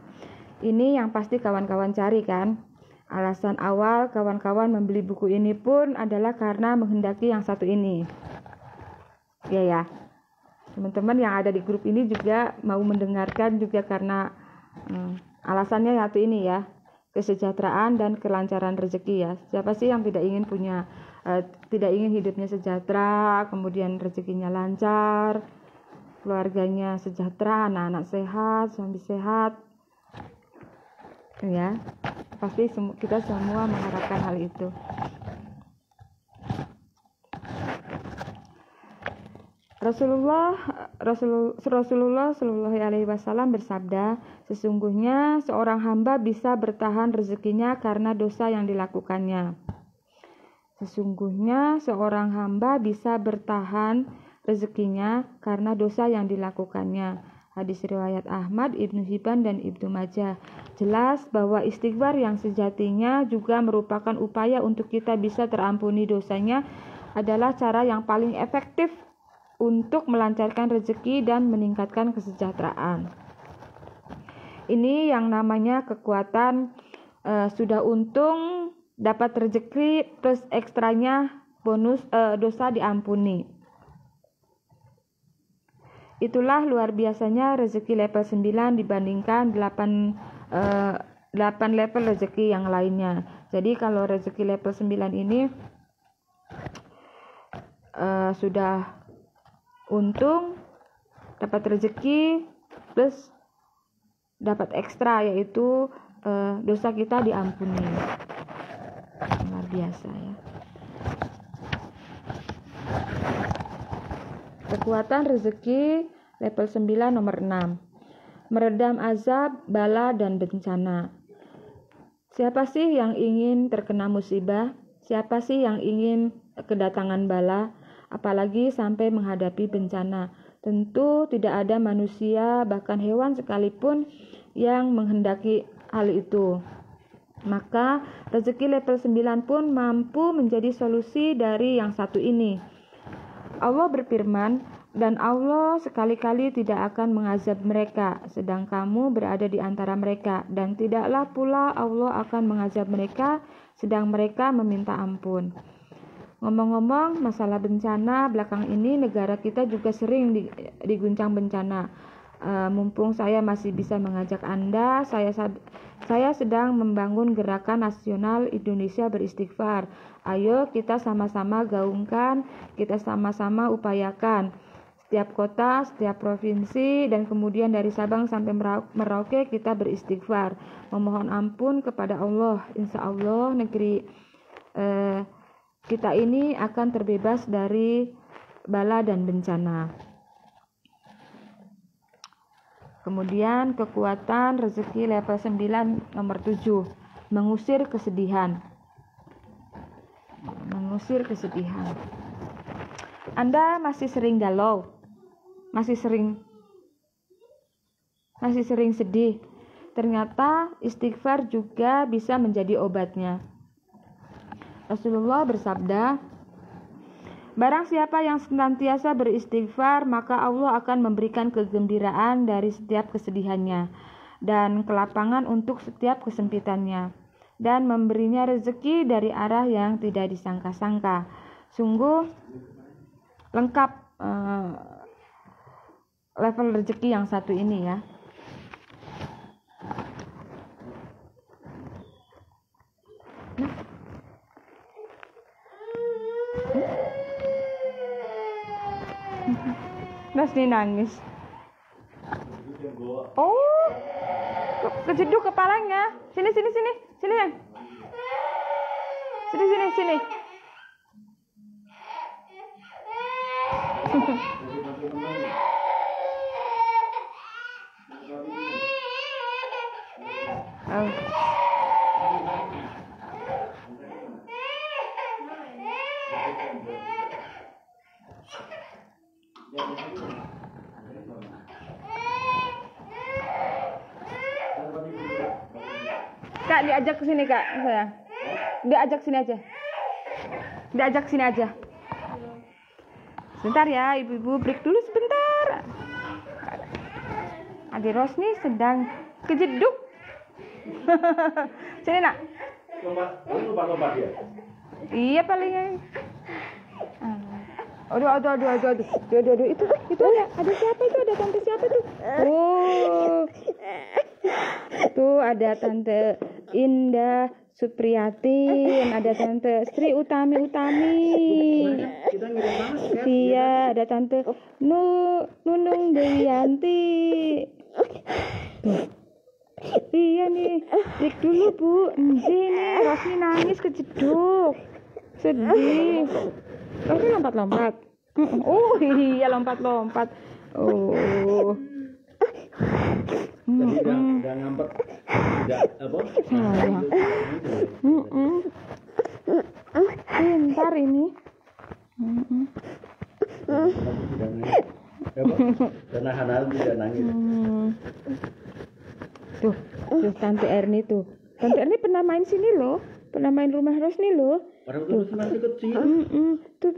Ini yang pasti kawan-kawan cari kan. Alasan awal kawan-kawan membeli buku ini pun adalah karena menghendaki yang satu ini. Ya. Teman-teman yang ada di grup ini juga mau mendengarkan juga karena alasannya satu ini ya, kesejahteraan dan kelancaran rezeki ya. Siapa sih yang tidak ingin tidak ingin hidupnya sejahtera, kemudian rezekinya lancar, keluarganya sejahtera, anak-anak sehat, suami sehat, ya. Pasti kita semua mengharapkan hal itu. Rasulullah Shallallahu Alaihi Wasallam bersabda, sesungguhnya seorang hamba bisa bertahan rezekinya karena dosa yang dilakukannya. Sesungguhnya seorang hamba bisa bertahan rezekinya karena dosa yang dilakukannya. Hadis riwayat Ahmad, Ibnu Hibban, dan Ibnu Majah. Jelas bahwa istighfar yang sejatinya juga merupakan upaya untuk kita bisa terampuni dosanya adalah cara yang paling efektif untuk melancarkan rezeki dan meningkatkan kesejahteraan. Ini yang namanya kekuatan sudah untung dapat rezeki plus ekstranya bonus dosa diampuni. Itulah luar biasanya rezeki level 9 dibandingkan 8 level rezeki yang lainnya. Jadi kalau rezeki level 9 ini sudah untung, dapat rezeki plus dapat ekstra, yaitu dosa kita diampuni. Luar biasa ya. Kekuatan rezeki level 9 nomor 6. Meredam azab, bala, dan bencana. Siapa sih yang ingin terkena musibah? Siapa sih yang ingin kedatangan bala? Apalagi sampai menghadapi bencana. Tentu tidak ada manusia, bahkan hewan sekalipun yang menghendaki hal itu. Maka rezeki level 9 pun mampu menjadi solusi dari yang satu ini. Allah berfirman, dan Allah sekali-kali tidak akan mengazab mereka, sedang kamu berada di antara mereka, dan tidaklah pula Allah akan mengazab mereka, sedang mereka meminta ampun. Ngomong-ngomong masalah bencana, belakang ini negara kita juga sering diguncang bencana. Mumpung saya masih bisa mengajak Anda, saya sedang membangun gerakan nasional Indonesia beristighfar. Ayo kita sama-sama gaungkan, kita sama-sama upayakan. Setiap kota, setiap provinsi, dan kemudian dari Sabang sampai Merauke kita beristighfar, memohon ampun kepada Allah. Insya Allah negeri kita ini akan terbebas dari bala dan bencana. Kemudian kekuatan rezeki level 9 nomor 7, mengusir kesedihan. Mengusir kesedihan. Anda masih sering galau, masih sering sedih. Ternyata istighfar juga bisa menjadi obatnya. Rasulullah bersabda, barang siapa yang senantiasa beristighfar, maka Allah akan memberikan kegembiraan dari setiap kesedihannya dan kelapangan untuk setiap kesempitannya, dan memberinya rezeki dari arah yang tidak disangka-sangka. Sungguh lengkap level rezeki yang satu ini ya. Terus dia nangis. Oh, kejeduk kepalanya. Sini. Sini. Oh. Kak, diajak ke sini Kak, sayang. Diajak sini aja. Sebentar ya, ibu-ibu break dulu sebentar. Adik Rosni sedang kejeduk. Sini nak. Lompat dia. Iya palingnya. Aduh. Itu ada siapa itu? Ada tante siapa tuh? Oh. Tuh ada tante Indah Supriyatin, ada tante Sri Utami. Kita ngirim banget kan? Iya, ada tante Nunung Dewiyanti. Tuh. Iya nih, dik dulu Bu. Nih, Rosni nangis kejeduk. Sedih. Rosni lompat-lompat. Oh iya lompat-lompat. Oh. Tadi udah ngambek. Udah apa? Sayang. Pintar ini. Udah nangis. Apa? Dan nahan tidak nangis. Tuh, Tante Erni tuh. Tante Erni pernah main sini loh. Pernah main rumah Rosni loh. Padahal itu masih kecil. Tuh,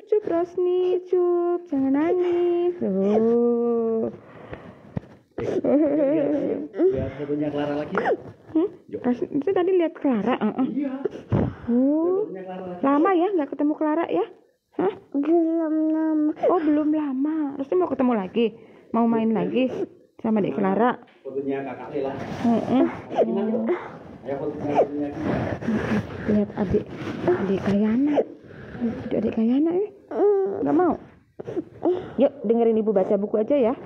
cup Rosni, cup. Jangan nangis. Oh. Lihat fotonya Clara lagi. Itu tadi lihat Clara. Iya. Oh. Fotonya Clara lagi. Lama ya nggak ketemu Clara ya? Hah? Belum lama. Oh belum lama. Rosni mau ketemu lagi? Mau main lagi sama Dek Clara? Fotonya kakak Lela. Ayo fotonya kita. Lihat adik Kayana. Adik Kayana nggak mau. Yuk dengerin ibu baca buku aja ya.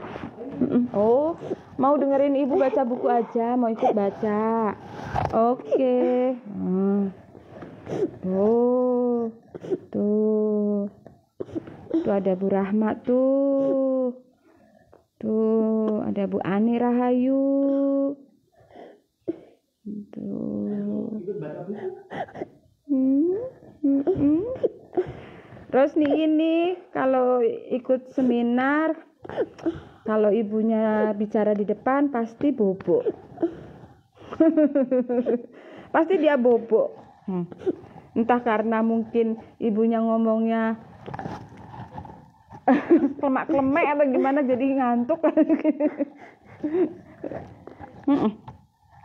Oh mau dengerin ibu baca buku aja, mau ikut baca. Oke. Oh tuh ada Bu Rahma tuh ada Bu Ani Rahayu tuh. Rosni ini kalau ikut seminar, kalau ibunya bicara di depan pasti bobok. Pasti dia bobok. Entah karena mungkin ibunya ngomongnya klemak-klemek atau gimana jadi ngantuk.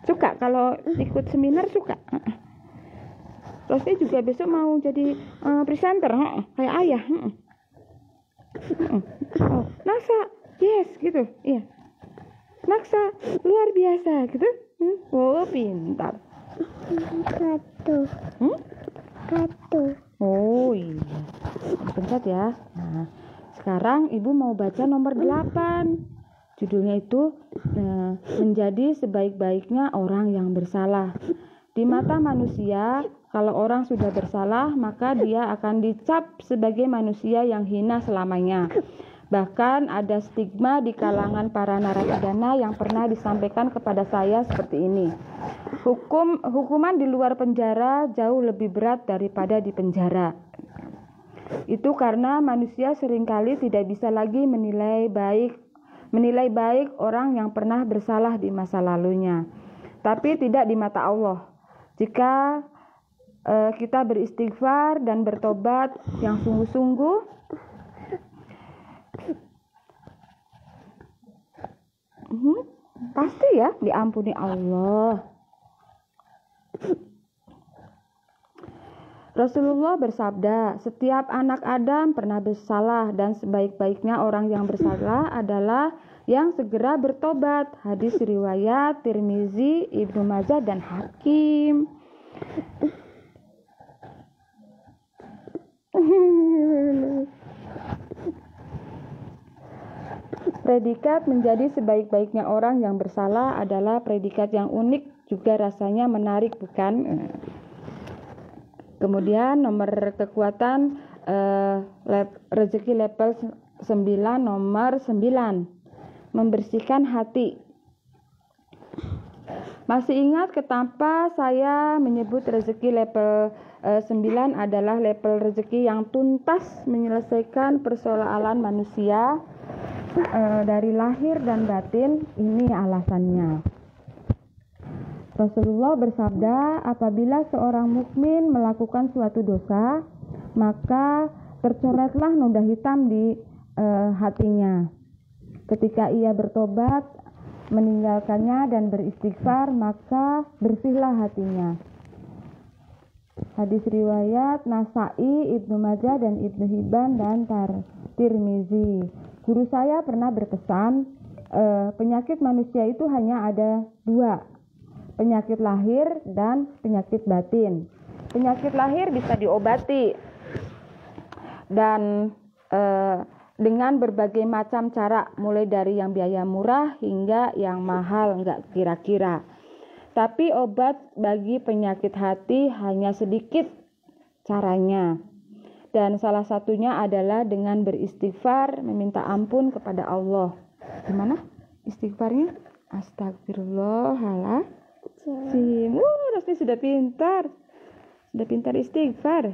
Suka kalau ikut seminar suka. Rosni juga besok mau jadi presenter kayak ayah. Oh, Naksa, yes gitu. Iya. Naksa luar biasa gitu. Oh, pintar. Satu. Oh iya. Pencet ya. Nah, sekarang Ibu mau baca nomor 8. Judulnya itu menjadi sebaik-baiknya orang yang bersalah. Di mata manusia, kalau orang sudah bersalah, maka dia akan dicap sebagai manusia yang hina selamanya. Bahkan ada stigma di kalangan para narapidana yang pernah disampaikan kepada saya seperti ini. Hukuman di luar penjara jauh lebih berat daripada di penjara. Itu karena manusia seringkali tidak bisa lagi menilai baik orang yang pernah bersalah di masa lalunya. Tapi tidak di mata Allah. Jika kita beristighfar dan bertobat yang sungguh-sungguh, pasti ya diampuni Allah. Rasulullah bersabda, setiap anak Adam pernah bersalah dan sebaik-baiknya orang yang bersalah adalah yang segera bertobat. Hadis riwayat Tirmizi, Ibnu Majah dan Hakim. Predikat menjadi sebaik-baiknya orang yang bersalah adalah predikat yang unik, juga rasanya menarik, bukan? Kemudian nomor kekuatan rezeki level 9, nomor 9, membersihkan hati. Masih ingat kenapa saya menyebut rezeki level 9 adalah level rezeki yang tuntas menyelesaikan persoalan manusia dari lahir dan batin? Ini alasannya. Rasulullah bersabda, apabila seorang mukmin melakukan suatu dosa, maka tercoretlah noda hitam di hatinya. Ketika ia bertobat, meninggalkannya dan beristighfar, maka bersihlah hatinya. Hadis riwayat Nasai, Ibnu Majah dan Ibnu Hibban dan Tirmizi. Guru saya pernah berpesan, penyakit manusia itu hanya ada 2, penyakit lahir dan penyakit batin. Penyakit lahir bisa diobati dan dengan berbagai macam cara, mulai dari yang biaya murah hingga yang mahal nggak kira-kira. Tapi obat bagi penyakit hati hanya sedikit caranya. Dan salah satunya adalah dengan beristighfar, meminta ampun kepada Allah. Gimana istighfarnya? Astagfirullahaladzim. Rasmi sudah pintar. Sudah pintar istighfar.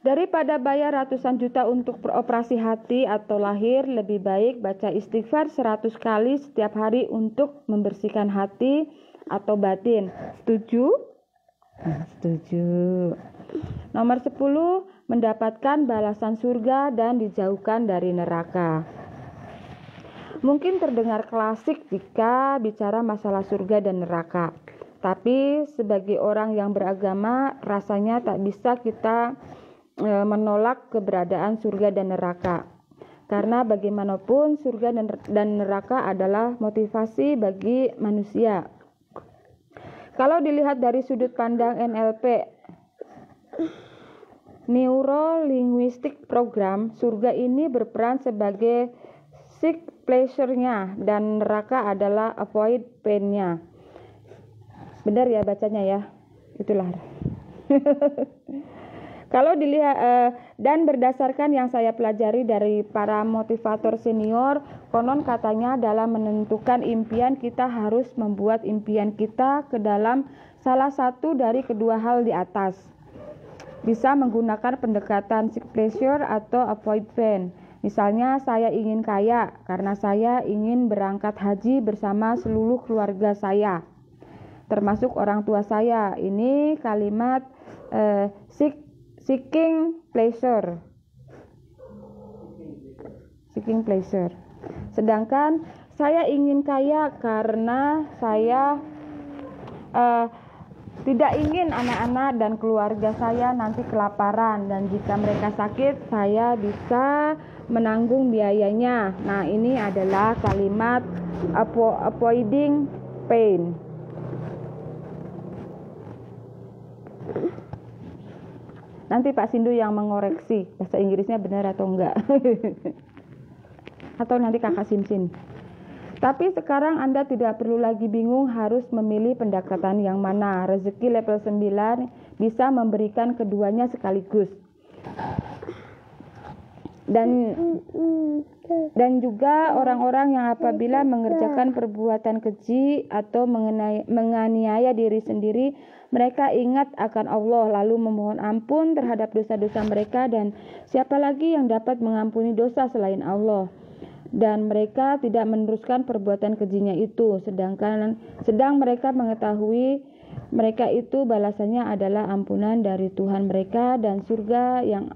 Daripada bayar ratusan juta untuk operasi hati atau lahir, lebih baik baca istighfar 100 kali setiap hari untuk membersihkan hati atau batin. Setuju? Setuju. Nomor 10, mendapatkan balasan surga dan dijauhkan dari neraka. Mungkin terdengar klasik jika bicara masalah surga dan neraka. Tapi sebagai orang yang beragama, rasanya tak bisa kita menolak keberadaan surga dan neraka. Karena bagaimanapun surga dan neraka adalah motivasi bagi manusia. Kalau dilihat dari sudut pandang NLP, Neuro Linguistic Program, surga ini berperan sebagai seek pleasure-nya dan neraka adalah avoid pain-nya. Benar ya bacanya ya? Itulah. Kalau dilihat dan berdasarkan yang saya pelajari dari para motivator senior, konon katanya dalam menentukan impian kita harus membuat impian kita ke dalam salah satu dari kedua hal di atas. Bisa menggunakan pendekatan seek pleasure atau avoid pain. Misalnya saya ingin kaya karena saya ingin berangkat haji bersama seluruh keluarga saya, termasuk orang tua saya. Ini kalimat seeking pleasure. Sedangkan saya ingin kaya karena saya tidak ingin anak-anak dan keluarga saya nanti kelaparan, dan jika mereka sakit saya bisa menanggung biayanya. Nah, ini adalah kalimat avoiding pain. Nanti Pak Sindu yang mengoreksi bahasa Inggrisnya benar atau enggak. Atau nanti Kakak Simsin. Tapi sekarang Anda tidak perlu lagi bingung harus memilih pendekatan yang mana. Rezeki level 9 bisa memberikan keduanya sekaligus. Dan juga orang-orang yang apabila mengerjakan perbuatan keji atau menganiaya diri sendiri, mereka ingat akan Allah lalu memohon ampun terhadap dosa-dosa mereka, dan siapa lagi yang dapat mengampuni dosa selain Allah. Dan mereka tidak meneruskan perbuatan kejinya itu, sedang mereka mengetahui mereka itu balasannya adalah ampunan dari Tuhan mereka dan surga yang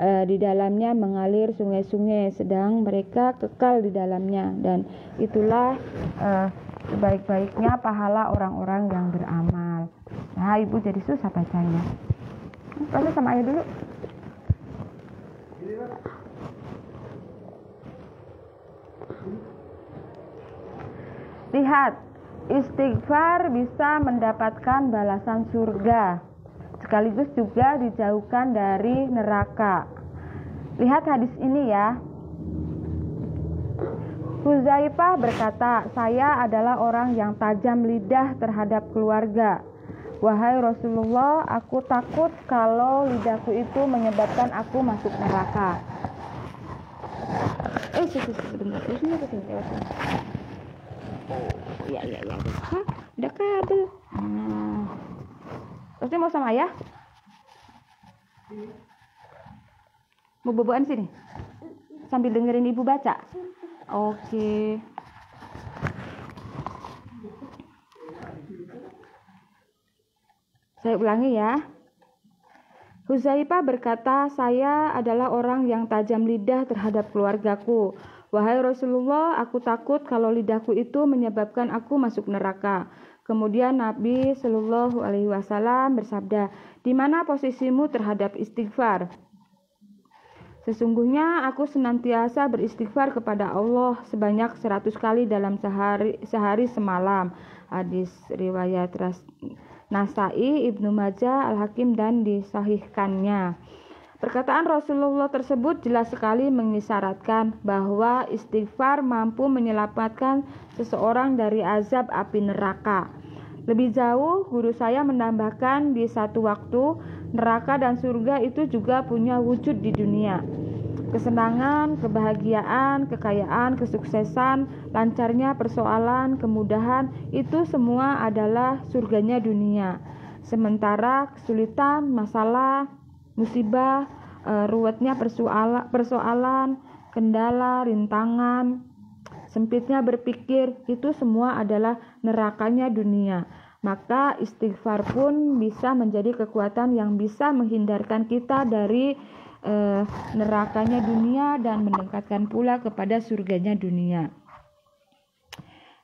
di dalamnya mengalir sungai-sungai, sedang mereka kekal di dalamnya. Dan itulah sebaik-baiknya pahala orang-orang yang beramal. Nah, Ibu jadi susah bacanya. Lalu sama ayah dulu. Lihat, istighfar bisa mendapatkan balasan surga, sekaligus juga dijauhkan dari neraka. Lihat hadis ini ya. Huzaifah berkata, saya adalah orang yang tajam lidah terhadap keluarga. Wahai Rasulullah, aku takut kalau lidahku itu menyebabkan aku masuk neraka. Sebentar, sini. Oh, iya. Hah, ada kabel. Terus mau sama ayah? Mau boboan sini? Sambil dengerin ibu baca? Oke. Saya ulangi ya. Huzaifah berkata, saya adalah orang yang tajam lidah terhadap keluargaku. Wahai Rasulullah, aku takut kalau lidahku itu menyebabkan aku masuk neraka. Kemudian Nabi Shallallahu Alaihi Wasallam bersabda, di mana posisimu terhadap istighfar? Sesungguhnya aku senantiasa beristighfar kepada Allah sebanyak 100 kali dalam sehari semalam. Hadis riwayat Nasai, Ibnu Majah, Al-Hakim dan disahihkannya. Perkataan Rasulullah tersebut jelas sekali mengisyaratkan bahwa istighfar mampu menyelamatkan seseorang dari azab api neraka. Lebih jauh, guru saya menambahkan di satu waktu, neraka dan surga itu juga punya wujud di dunia. Kesenangan, kebahagiaan, kekayaan, kesuksesan, lancarnya persoalan, kemudahan, itu semua adalah surganya dunia. Sementara kesulitan, masalah, musibah, ruwetnya persoalan, kendala, rintangan, sempitnya berpikir, itu semua adalah nerakanya dunia. Maka istighfar pun bisa menjadi kekuatan yang bisa menghindarkan kita dari nerakanya dunia dan mendekatkan pula kepada surganya dunia.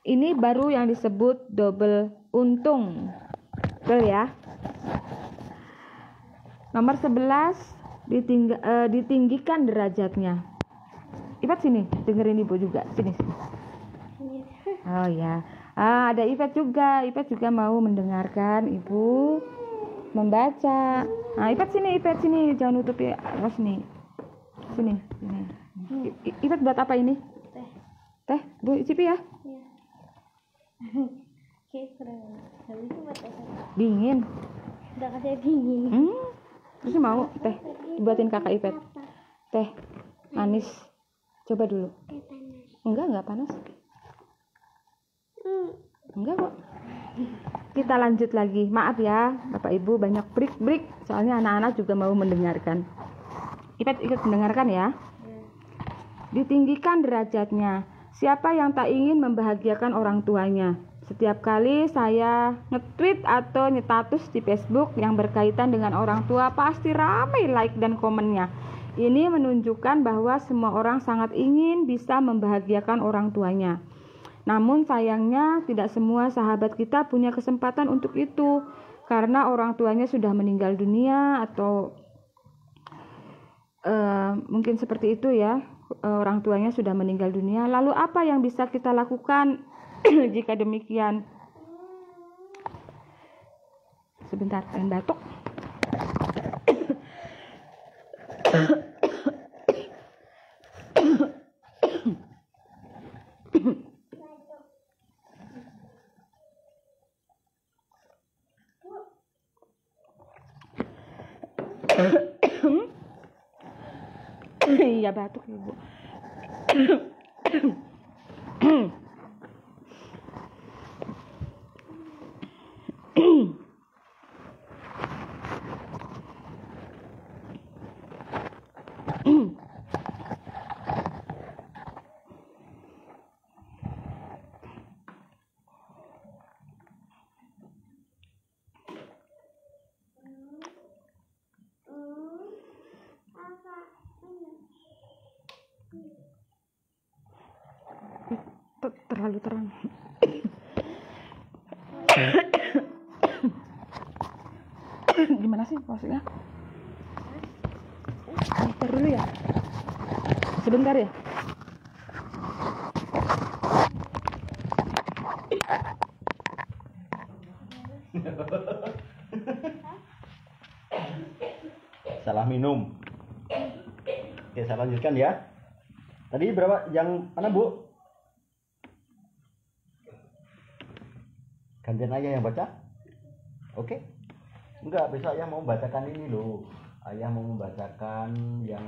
Ini baru yang disebut double untung. Betul ya? Nomor 11, ditinggikan derajatnya. Ipat sini, dengerin ibu juga. Sini. Oh ya, ada Ipat juga. Ipat juga mau mendengarkan ibu membaca. Ipat sini, jangan nutupi Rosni. Sini. Ipat buat apa ini? Teh, Bu Cipi ya? Dingin. Udah katanya dingin. Terus mau teh buatin kakak Ipat. Teh manis. Coba dulu. Enggak panas. Enggak kok. Kita lanjut lagi. Maaf ya, Bapak Ibu banyak break. Soalnya anak-anak juga mau mendengarkan. Ipat ikut mendengarkan ya. Ditinggikan derajatnya. Siapa yang tak ingin membahagiakan orang tuanya? Setiap kali saya nge-tweet atau nge-status di Facebook yang berkaitan dengan orang tua, pasti ramai like dan komennya. Ini menunjukkan bahwa semua orang sangat ingin bisa membahagiakan orang tuanya. Namun sayangnya tidak semua sahabat kita punya kesempatan untuk itu, karena orang tuanya sudah meninggal dunia atau mungkin seperti itu ya, orang tuanya sudah meninggal dunia. Lalu apa yang bisa kita lakukan jika demikian? Sebentar, pengen batuk. Iya batuk ibu. Terlalu terang. Gimana sih maksudnya? Ntar dulu ya. Sebentar ya. Salah minum. Oke, saya lanjutkan ya. Tadi berapa? Yang mana, Bu? Gantian ayah yang baca? Oke? Enggak, besok ayah mau membacakan ini loh. Ayah mau membacakan yang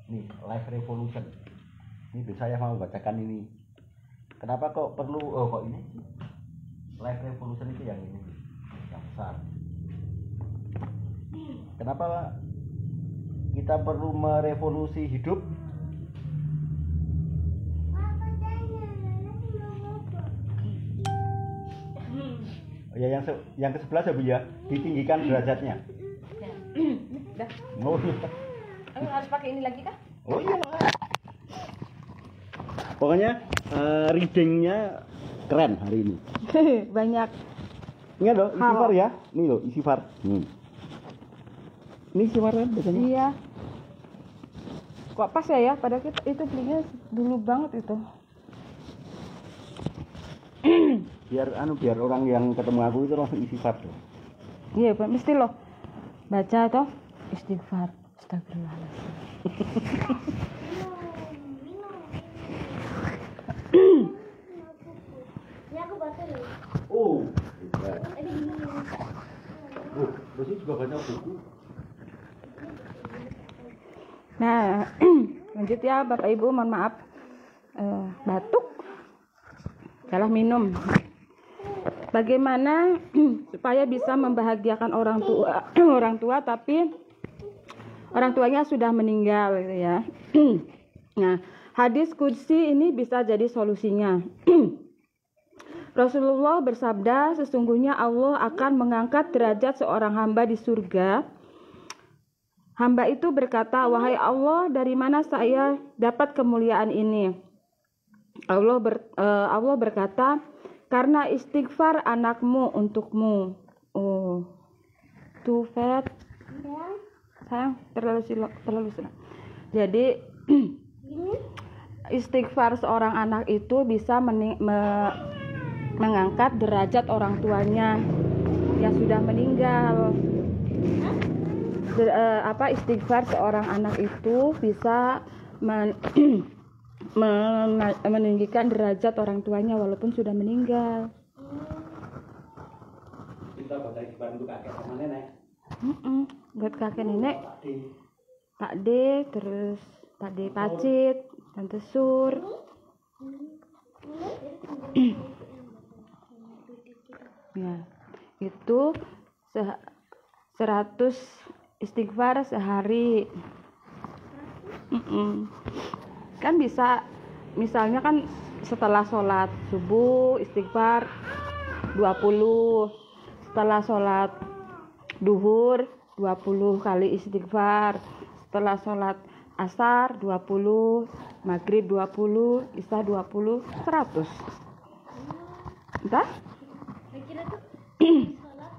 nih, Life Revolution. Ini besok ayah mau membacakan ini. Kenapa kok perlu, kok ini? Life Revolution itu yang ini, yang besar. Kenapa kita perlu merevolusi hidup? Oh ya, yang ke-11 ya Bu ya, ditinggikan derajatnya. Dah. Oh iya. Harus pakai ini lagi kah? Oh iya. Pokoknya readingnya keren hari ini. Banyak Ingat loh, istighfar ya. Nih loh, istighfar. Ini istighfar kan biasanya? Iya. Kok pas ya? Padahal itu belinya dulu banget itu. Biar orang yang ketemu aku itu langsung istighfar tuh. Iya, mesti loh baca toh istighfar. Astagfirullahaladzim. Ini aku baca dulu. Oh, Ini gini. Rosi juga baca buku. Nah, lanjut ya Bapak Ibu, mohon maaf. Batuk. Salah minum. Bagaimana supaya bisa membahagiakan orang tua tapi orang tuanya sudah meninggal gitu ya. Nah, hadis qudsi ini bisa jadi solusinya. Rasulullah bersabda, sesungguhnya Allah akan mengangkat derajat seorang hamba di surga. Hamba itu berkata, wahai Allah, dari mana saya dapat kemuliaan ini? Allah berkata, karena istighfar anakmu untukmu. Oh, too fat. Sayang, terlalu silau. Jadi istighfar seorang anak itu bisa mengangkat derajat orang tuanya yang sudah meninggal. Istighfar seorang anak itu bisa meninggikan derajat orang tuanya walaupun sudah meninggal. Kita baca istighfar untuk kakek sama nenek. Buat kakek nenek, Pak D, terus Pak D Pacit, Tante Sur. Ya, itu 100 istighfar sehari. Kan bisa, misalnya kan setelah sholat subuh istighfar 20, setelah sholat duhur 20 kali istighfar, setelah sholat asar 20, maghrib 20, isya 20, 100. Entah? Kira tuh sholat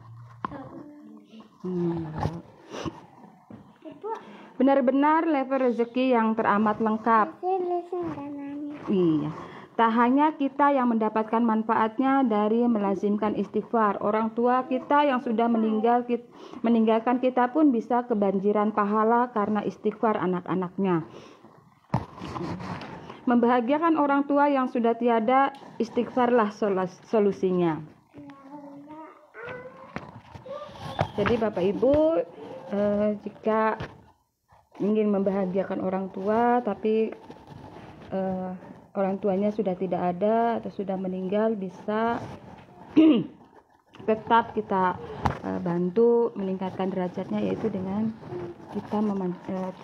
100. Benar-benar level rezeki yang teramat lengkap. Iya. Tak hanya kita yang mendapatkan manfaatnya dari melazimkan istighfar, orang tua kita yang sudah meninggalkan kita pun bisa kebanjiran pahala karena istighfar anak-anaknya. Membahagiakan orang tua yang sudah tiada, istighfarlah solusinya. Jadi Bapak Ibu, jika ingin membahagiakan orang tua tapi orang tuanya sudah tidak ada atau sudah meninggal, bisa tetap kita bantu meningkatkan derajatnya, yaitu dengan kita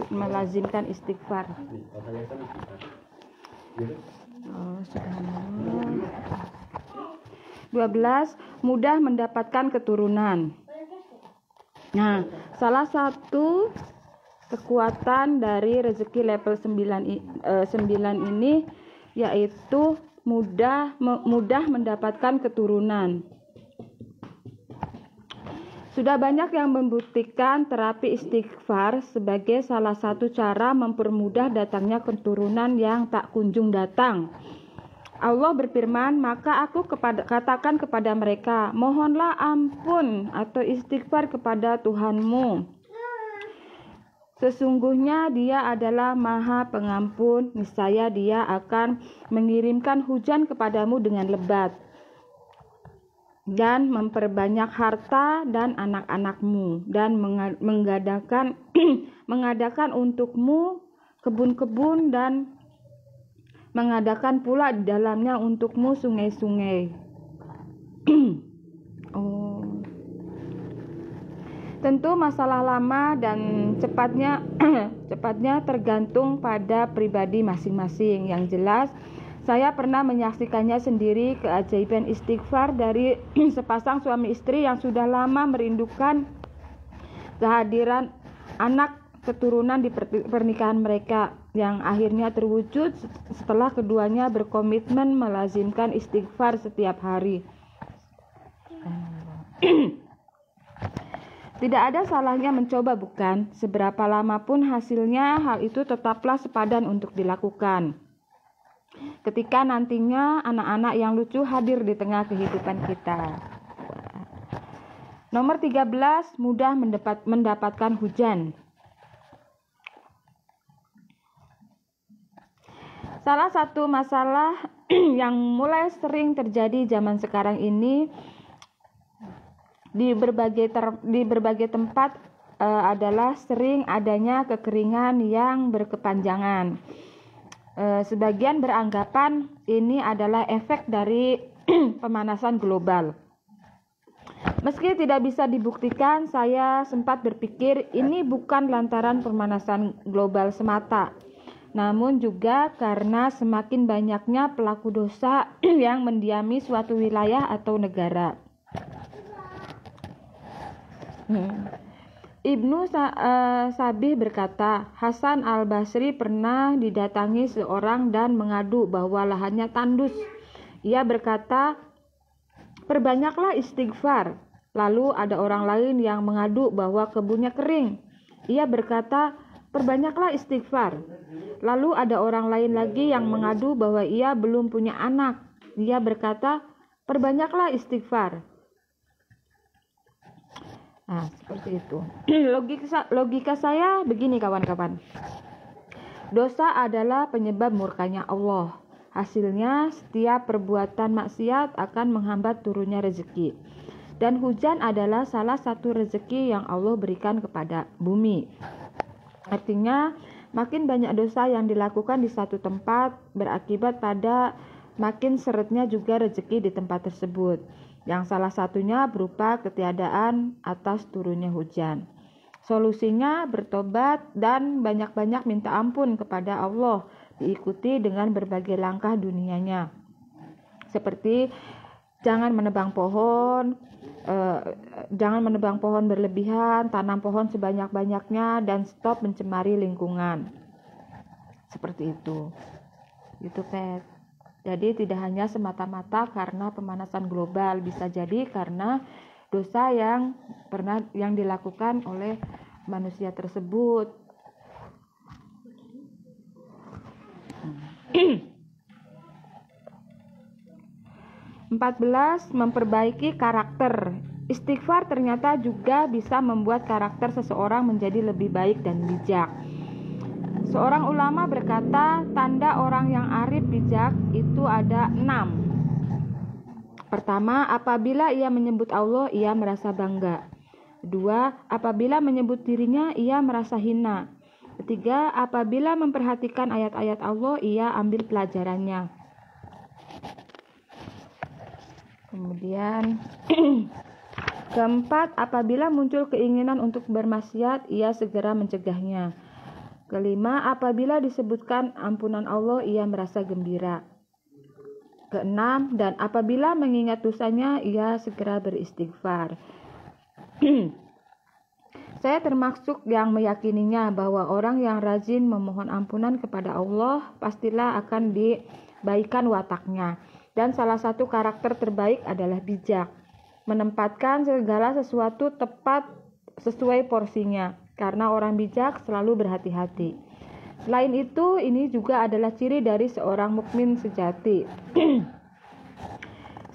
melazimkan istighfar. Subhanallah. 12. Mudah mendapatkan keturunan. Nah, salah satu kekuatan dari rezeki level 9 ini yaitu mudah mendapatkan keturunan. Sudah banyak yang membuktikan terapi istighfar sebagai salah satu cara mempermudah datangnya keturunan yang tak kunjung datang. Allah berfirman, maka aku katakan kepada mereka, mohonlah ampun atau istighfar kepada Tuhanmu. Sesungguhnya Dia adalah Maha Pengampun, niscaya Dia akan mengirimkan hujan kepadamu dengan lebat dan memperbanyak harta dan anak-anakmu, dan mengadakan untukmu kebun-kebun dan mengadakan pula di dalamnya untukmu sungai-sungai. Tentu masalah lama dan cepatnya tergantung pada pribadi masing-masing. Yang jelas, saya pernah menyaksikannya sendiri, keajaiban istighfar dari sepasang suami istri yang sudah lama merindukan kehadiran anak keturunan di pernikahan mereka, yang akhirnya terwujud setelah keduanya berkomitmen melazimkan istighfar setiap hari. Tidak ada salahnya mencoba, bukan? Seberapa lama pun hasilnya, hal itu tetaplah sepadan untuk dilakukan. Ketika nantinya anak-anak yang lucu hadir di tengah kehidupan kita. Nomor 13, mudah mendapatkan hujan. Salah satu masalah yang mulai sering terjadi zaman sekarang ini di berbagai tempat adalah sering adanya kekeringan yang berkepanjangan. Sebagian beranggapan ini adalah efek dari pemanasan global. Meski tidak bisa dibuktikan, saya sempat berpikir ini bukan lantaran pemanasan global semata, namun juga karena semakin banyaknya pelaku dosa yang mendiami suatu wilayah atau negara. Ibnu Sabih berkata, Hasan al-Basri pernah didatangi seorang dan mengadu bahwa lahannya tandus. Ia berkata, perbanyaklah istighfar. Lalu ada orang lain yang mengadu bahwa kebunnya kering. Ia berkata, perbanyaklah istighfar. Lalu ada orang lain lagi yang mengadu bahwa ia belum punya anak. Ia berkata, perbanyaklah istighfar. Nah, seperti itu. Logika saya begini, kawan-kawan. Dosa adalah penyebab murkanya Allah. Hasilnya, setiap perbuatan maksiat akan menghambat turunnya rezeki. Dan hujan adalah salah satu rezeki yang Allah berikan kepada bumi. Artinya, makin banyak dosa yang dilakukan di satu tempat berakibat pada makin seretnya juga rezeki di tempat tersebut. Yang salah satunya berupa ketiadaan atas turunnya hujan. Solusinya bertobat dan banyak-banyak minta ampun kepada Allah, diikuti dengan berbagai langkah dunianya. Seperti jangan menebang pohon berlebihan, tanam pohon sebanyak-banyaknya, dan stop mencemari lingkungan. Seperti itu. Gitu, Pet. Jadi tidak hanya semata-mata karena pemanasan global, bisa jadi karena dosa yang dilakukan oleh manusia tersebut. 14. Memperbaiki karakter. Istighfar ternyata juga bisa membuat karakter seseorang menjadi lebih baik dan bijak. Seorang ulama berkata, tanda orang yang arif bijak itu ada 6. Pertama, apabila ia menyebut Allah, ia merasa bangga. Kedua, apabila menyebut dirinya, ia merasa hina. Ketiga, apabila memperhatikan ayat-ayat Allah, ia ambil pelajarannya. Kemudian keempat, apabila muncul keinginan untuk bermaksiat, ia segera mencegahnya. Kelima, apabila disebutkan ampunan Allah, ia merasa gembira. Keenam, dan apabila mengingat dosanya, ia segera beristighfar. Saya termasuk yang meyakininya bahwa orang yang rajin memohon ampunan kepada Allah pastilah akan dibaikan wataknya. Dan salah satu karakter terbaik adalah bijak, menempatkan segala sesuatu tepat sesuai porsinya, karena orang bijak selalu berhati-hati. Selain itu, ini juga adalah ciri dari seorang mukmin sejati.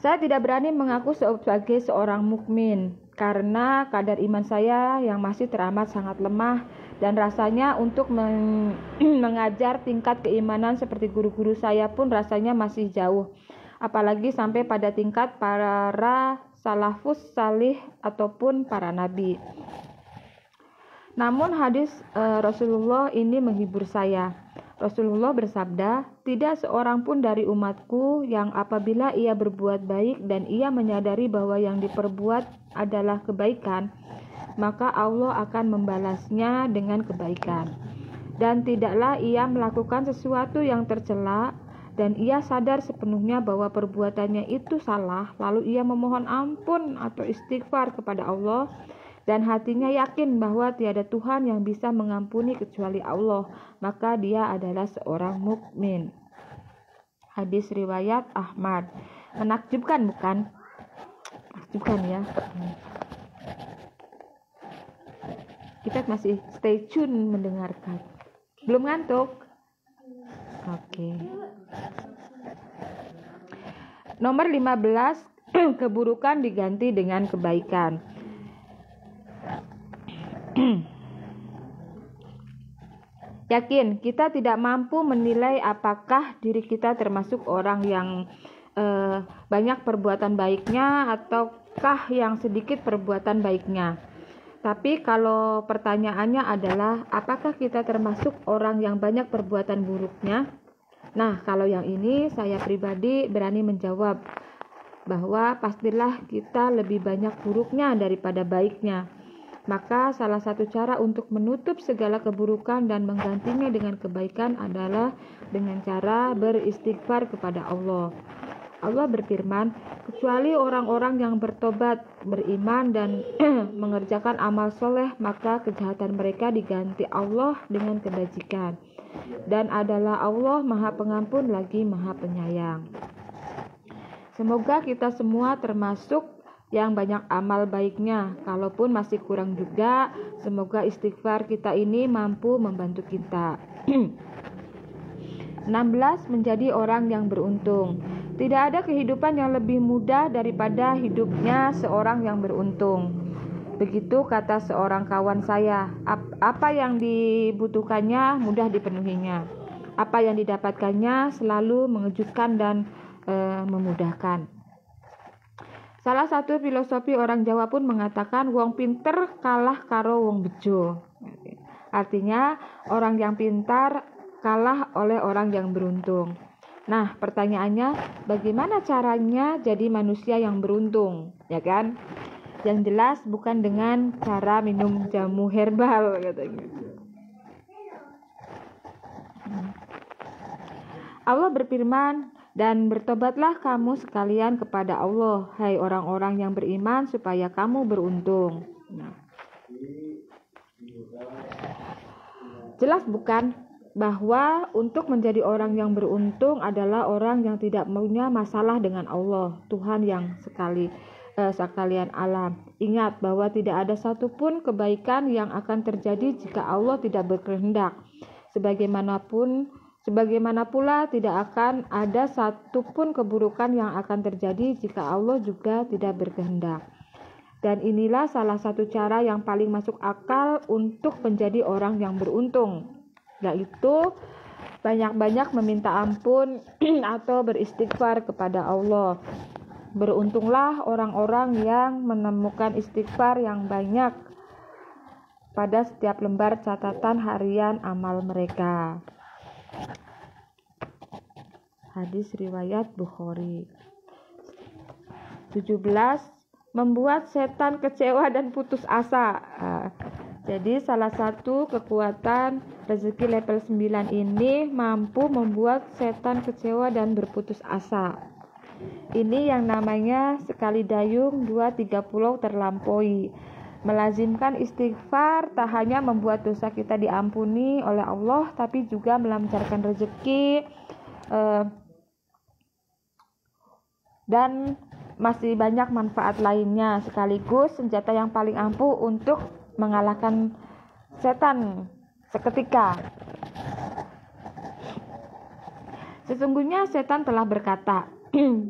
Saya tidak berani mengaku sebagai seorang mukmin karena kadar iman saya yang masih teramat sangat lemah, dan rasanya untuk mengajar tingkat keimanan seperti guru-guru saya pun rasanya masih jauh, apalagi sampai pada tingkat para salafus salih ataupun para nabi. Namun hadis Rasulullah ini menghibur saya. Rasulullah bersabda, tidak seorang pun dari umatku yang apabila ia berbuat baik dan ia menyadari bahwa yang diperbuat adalah kebaikan, maka Allah akan membalasnya dengan kebaikan. Dan tidaklah ia melakukan sesuatu yang tercela dan ia sadar sepenuhnya bahwa perbuatannya itu salah, lalu ia memohon ampun atau istighfar kepada Allah, dan hatinya yakin bahwa tiada Tuhan yang bisa mengampuni kecuali Allah, maka dia adalah seorang mukmin. Hadis riwayat Ahmad. Menakjubkan, bukan? Bukan ya. Kita masih stay tune mendengarkan. Belum ngantuk? Oke. Nomor 15, keburukan diganti dengan kebaikan. Yakin, kita tidak mampu menilai apakah diri kita termasuk orang yang banyak perbuatan baiknya ataukah yang sedikit perbuatan baiknya. Tapi kalau pertanyaannya adalah apakah kita termasuk orang yang banyak perbuatan buruknya? Nah, kalau yang ini saya pribadi berani menjawab bahwa pastilah kita lebih banyak buruknya daripada baiknya. Maka salah satu cara untuk menutup segala keburukan dan menggantinya dengan kebaikan adalah dengan cara beristighfar kepada Allah. Allah berfirman, kecuali orang-orang yang bertobat, beriman dan mengerjakan amal soleh, maka kejahatan mereka diganti Allah dengan kebajikan. Dan adalah Allah Maha Pengampun lagi Maha Penyayang. Semoga kita semua termasuk yang banyak amal baiknya. Kalaupun masih kurang juga, semoga istighfar kita ini mampu membantu kita. 16. Menjadi orang yang beruntung. Tidak ada kehidupan yang lebih mudah daripada hidupnya seorang yang beruntung. Begitu kata seorang kawan saya, apa yang dibutuhkannya mudah dipenuhinya. Apa yang didapatkannya selalu mengejutkan dan memudahkan. Salah satu filosofi orang Jawa pun mengatakan wong pinter kalah karo wong bejo. Artinya orang yang pintar kalah oleh orang yang beruntung. Nah, pertanyaannya, bagaimana caranya jadi manusia yang beruntung, ya kan? Yang jelas bukan dengan cara minum jamu herbal, katanya. Allah berfirman, dan bertobatlah kamu sekalian kepada Allah, hai orang-orang yang beriman, supaya kamu beruntung. Nah. Jelas bukan bahwa untuk menjadi orang yang beruntung adalah orang yang tidak punya masalah dengan Allah, Tuhan yang sekalian alam. Ingat bahwa tidak ada satupun kebaikan yang akan terjadi jika Allah tidak berkehendak. Sebagaimana pula tidak akan ada satupun keburukan yang akan terjadi jika Allah juga tidak berkehendak. Dan inilah salah satu cara yang paling masuk akal untuk menjadi orang yang beruntung, yaitu banyak-banyak meminta ampun atau beristighfar kepada Allah. Beruntunglah orang-orang yang menemukan istighfar yang banyak pada setiap lembar catatan harian amal mereka. Hadis riwayat Bukhari. 17. Membuat setan kecewa dan putus asa. Jadi salah satu kekuatan rezeki level 9 ini mampu membuat setan kecewa dan berputus asa. Ini yang namanya sekali dayung 2-3 pulau terlampaui. Melazimkan istighfar tak hanya membuat dosa kita diampuni oleh Allah, tapi juga melancarkan rezeki dan masih banyak manfaat lainnya, sekaligus senjata yang paling ampuh untuk mengalahkan setan seketika. Sesungguhnya setan telah berkata,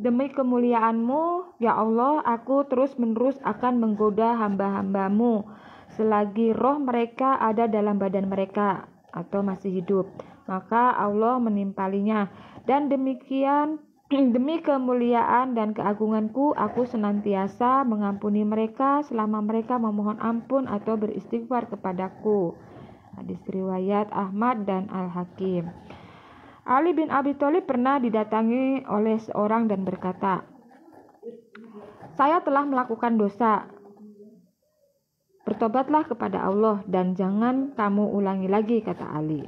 demi kemuliaan-Mu, ya Allah, aku terus-menerus akan menggoda hamba-hamba-Mu selagi roh mereka ada dalam badan mereka atau masih hidup. Maka Allah menimpalinya. Dan demikian, demi kemuliaan dan keagunganku, aku senantiasa mengampuni mereka selama mereka memohon ampun atau beristighfar kepadaku. Hadis riwayat Ahmad dan Al-Hakim. Ali bin Abi Thalib pernah didatangi oleh seorang dan berkata, saya telah melakukan dosa. Bertobatlah kepada Allah dan jangan kamu ulangi lagi, kata Ali.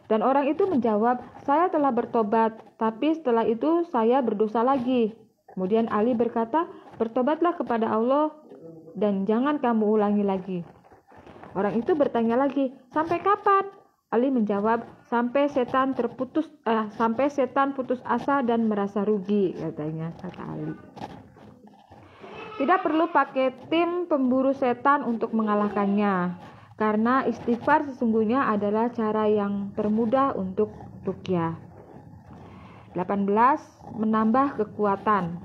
Dan orang itu menjawab, saya telah bertobat, tapi setelah itu saya berdosa lagi. Kemudian Ali berkata, bertobatlah kepada Allah dan jangan kamu ulangi lagi. Orang itu bertanya lagi, sampai kapan? Ali menjawab, sampai setan putus asa dan merasa rugi, katanya, kata Ali. Tidak perlu pakai tim pemburu setan untuk mengalahkannya, karena istighfar sesungguhnya adalah cara yang termudah untuk ruqyah. 18. Menambah kekuatan.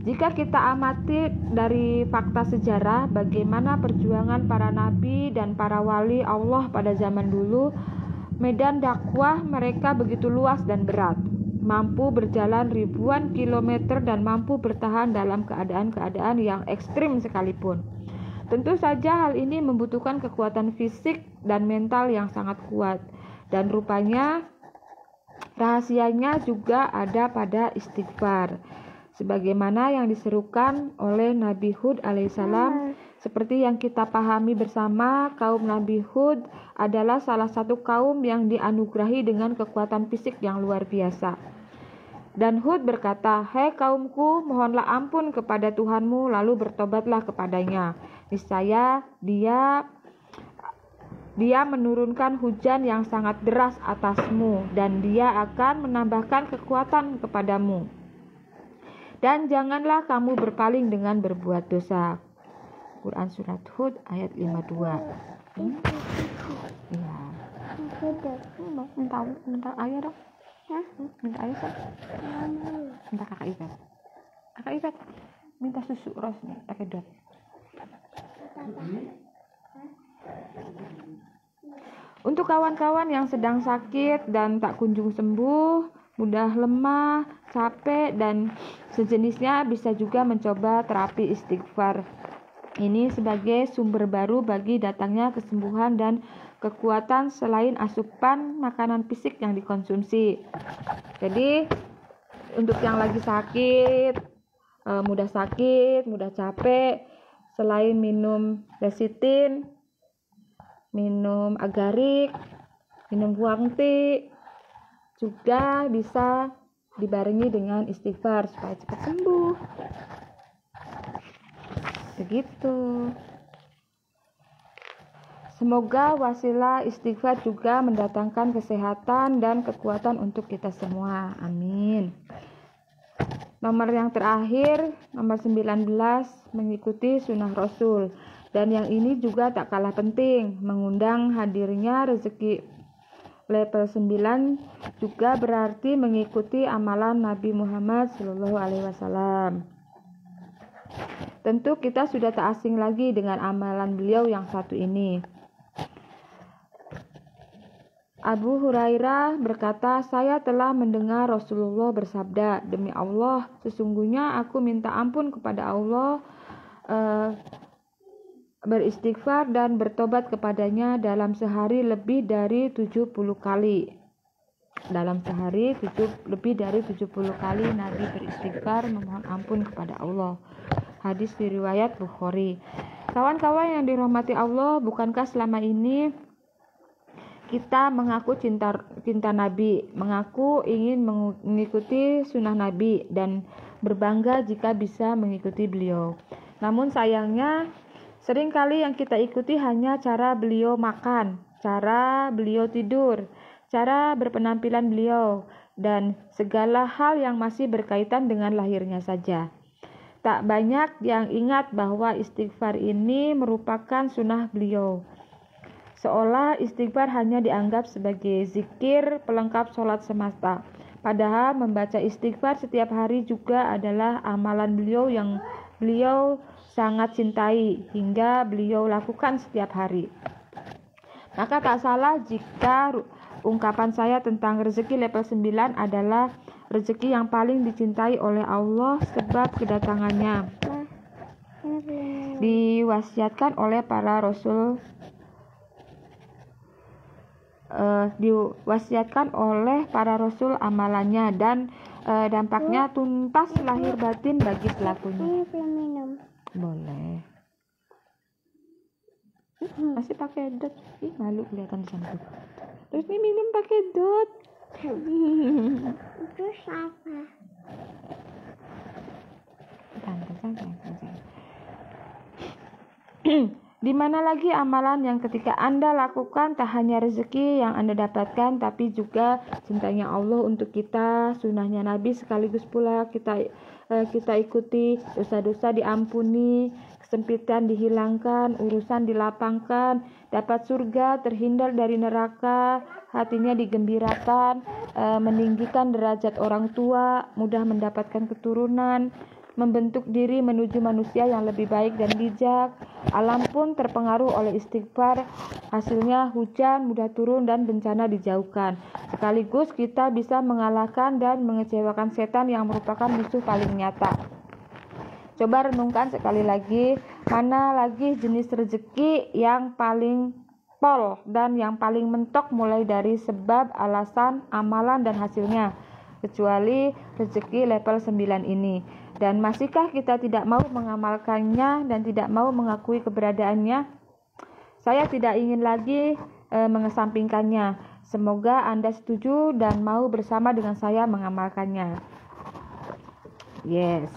Jika kita amati dari fakta sejarah bagaimana perjuangan para nabi dan para wali Allah pada zaman dulu, medan dakwah mereka begitu luas dan berat, mampu berjalan ribuan kilometer dan mampu bertahan dalam keadaan-keadaan yang ekstrim sekalipun. Tentu saja hal ini membutuhkan kekuatan fisik dan mental yang sangat kuat, dan rupanya rahasianya juga ada pada istighfar, sebagaimana yang diserukan oleh Nabi Hud alaihissalam. Seperti yang kita pahami bersama, kaum Nabi Hud adalah salah satu kaum yang dianugerahi dengan kekuatan fisik yang luar biasa. Dan Hud berkata, "Hai kaumku, mohonlah ampun kepada Tuhanmu, lalu bertobatlah kepadanya. Niscaya dia menurunkan hujan yang sangat deras atasmu, dan dia akan menambahkan kekuatan kepadamu. Dan janganlah kamu berpaling dengan berbuat dosa." Quran Surat Hud ayat 52. Ya. Minta ayah dong. Minta ayah dong. Minta kakak Ibat. Kakak Ibat minta susu Ros nih pakai dot. Untuk kawan-kawan yang sedang sakit dan tak kunjung sembuh, mudah lemah, capek, dan sejenisnya, bisa juga mencoba terapi istighfar ini sebagai sumber baru bagi datangnya kesembuhan dan kekuatan selain asupan makanan fisik yang dikonsumsi. Jadi untuk yang lagi sakit, mudah capek, selain minum lecitin, minum agarik, minum buangti, juga bisa dibarengi dengan istighfar supaya cepat sembuh. Begitu. Semoga wasilah istighfar juga mendatangkan kesehatan dan kekuatan untuk kita semua. Amin. Nomor yang terakhir, nomor 19, mengikuti sunnah Rasul. Dan yang ini juga tak kalah penting, mengundang hadirnya rezeki level 9 juga berarti mengikuti amalan Nabi Muhammad SAW. Tentu kita sudah tak asing lagi dengan amalan beliau yang satu ini. Abu Hurairah berkata, "Saya telah mendengar Rasulullah bersabda, 'Demi Allah, sesungguhnya aku minta ampun kepada Allah, beristighfar dan bertobat kepadanya dalam sehari lebih dari 70 kali. Dalam sehari lebih dari 70 kali Nabi beristighfar memohon ampun kepada Allah." Hadis riwayat Bukhari. Kawan-kawan yang dirahmati Allah, bukankah selama ini kita mengaku cinta Nabi, mengaku ingin mengikuti sunnah Nabi, dan berbangga jika bisa mengikuti beliau? Namun sayangnya, seringkali yang kita ikuti hanya cara beliau makan, cara beliau tidur, cara berpenampilan beliau, dan segala hal yang masih berkaitan dengan lahirnya saja. Tak banyak yang ingat bahwa istighfar ini merupakan sunnah beliau. Seolah istighfar hanya dianggap sebagai zikir pelengkap sholat semata. Padahal membaca istighfar setiap hari juga adalah amalan beliau yang beliau sangat cintai hingga beliau lakukan setiap hari. Maka tak salah jika ungkapan saya tentang rezeki level 9 adalah rezeki yang paling dicintai oleh Allah, sebab kedatangannya diwasiatkan oleh para rasul, amalannya, dan dampaknya tuntas lahir batin bagi pelakunya. Boleh. Masih pakai dot. Ih, malu kelihatan di sana tuh. Terus ini minum pakai dot. Itu apa? Santai. Di mana lagi amalan yang ketika Anda lakukan tak hanya rezeki yang Anda dapatkan, tapi juga cintanya Allah untuk kita, sunnahnya Nabi, sekaligus pula kita ikuti, dosa-dosa diampuni, kesempitan dihilangkan, urusan dilapangkan, dapat surga, terhindar dari neraka, hatinya digembirakan, meninggikan derajat orang tua, mudah mendapatkan keturunan, membentuk diri menuju manusia yang lebih baik dan bijak. Alam pun terpengaruh oleh istighfar, hasilnya hujan mudah turun dan bencana dijauhkan. Sekaligus kita bisa mengalahkan dan mengecewakan setan yang merupakan musuh paling nyata. Coba renungkan sekali lagi, mana lagi jenis rezeki yang paling pol dan yang paling mentok mulai dari sebab, alasan, amalan, dan hasilnya, kecuali rezeki level 9 ini. Dan masihkah kita tidak mau mengamalkannya dan tidak mau mengakui keberadaannya? Saya tidak ingin lagi mengesampingkannya. Semoga Anda setuju dan mau bersama dengan saya mengamalkannya. Yes.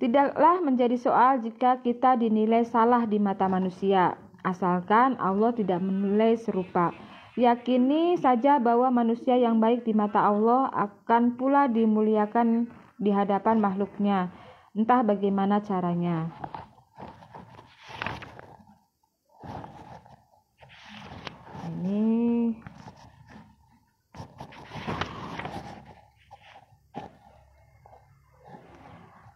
Tidaklah menjadi soal jika kita dinilai salah di mata manusia, asalkan Allah tidak menilai serupa. Yakini saja bahwa manusia yang baik di mata Allah akan pula dimuliakan di hadapan makhluknya, entah bagaimana caranya.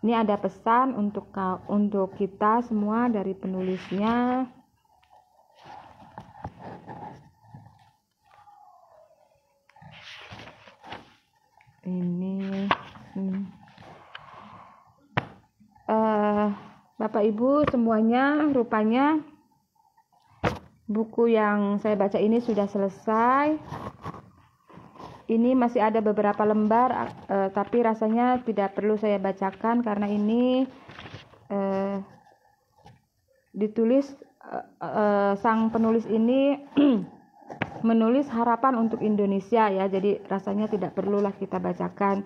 Ini ada pesan untuk kita semua dari penulisnya. Bapak Ibu semuanya, rupanya buku yang saya baca ini sudah selesai. Ini masih ada beberapa lembar, tapi rasanya tidak perlu saya bacakan karena ini ditulis sang penulis ini menulis harapan untuk Indonesia ya, jadi rasanya tidak perlulah kita bacakan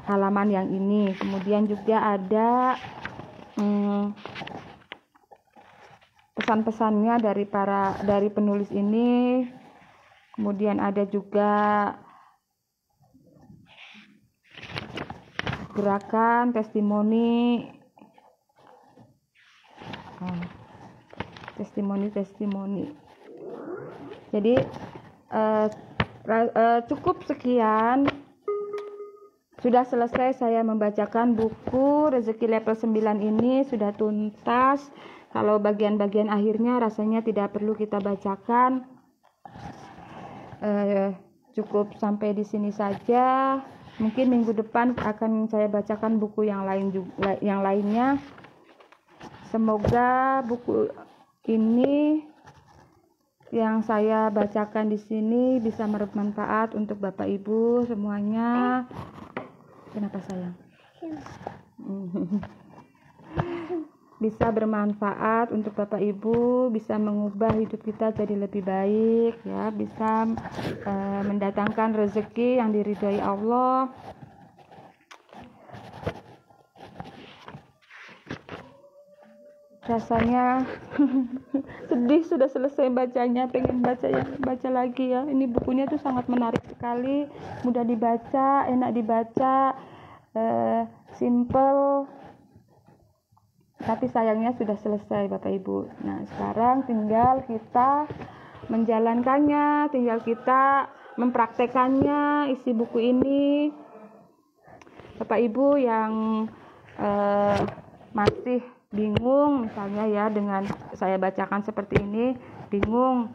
halaman yang ini. Kemudian juga ada pesan-pesannya dari penulis ini. Kemudian ada juga gerakan testimoni. Jadi cukup sekian. Sudah selesai saya membacakan buku Rezeki Level 9 ini, sudah tuntas. Kalau bagian-bagian akhirnya rasanya tidak perlu kita bacakan. Cukup sampai di sini saja. Mungkin minggu depan akan saya bacakan buku yang lainnya. Semoga buku ini yang saya bacakan di sini bisa bermanfaat untuk Bapak Ibu semuanya. Kenapa sayang? Bisa bermanfaat untuk Bapak Ibu, bisa mengubah hidup kita jadi lebih baik ya, bisa mendatangkan rezeki yang diridhoi Allah. Rasanya sedih sudah selesai bacanya, pengen baca lagi ya. Ini bukunya tuh sangat menarik sekali, mudah dibaca, enak dibaca, simple. Tapi sayangnya sudah selesai Bapak Ibu. Nah sekarang tinggal kita menjalankannya, tinggal kita mempraktekannya isi buku ini. Bapak Ibu yang masih bingung misalnya ya dengan saya bacakan seperti ini, bingung,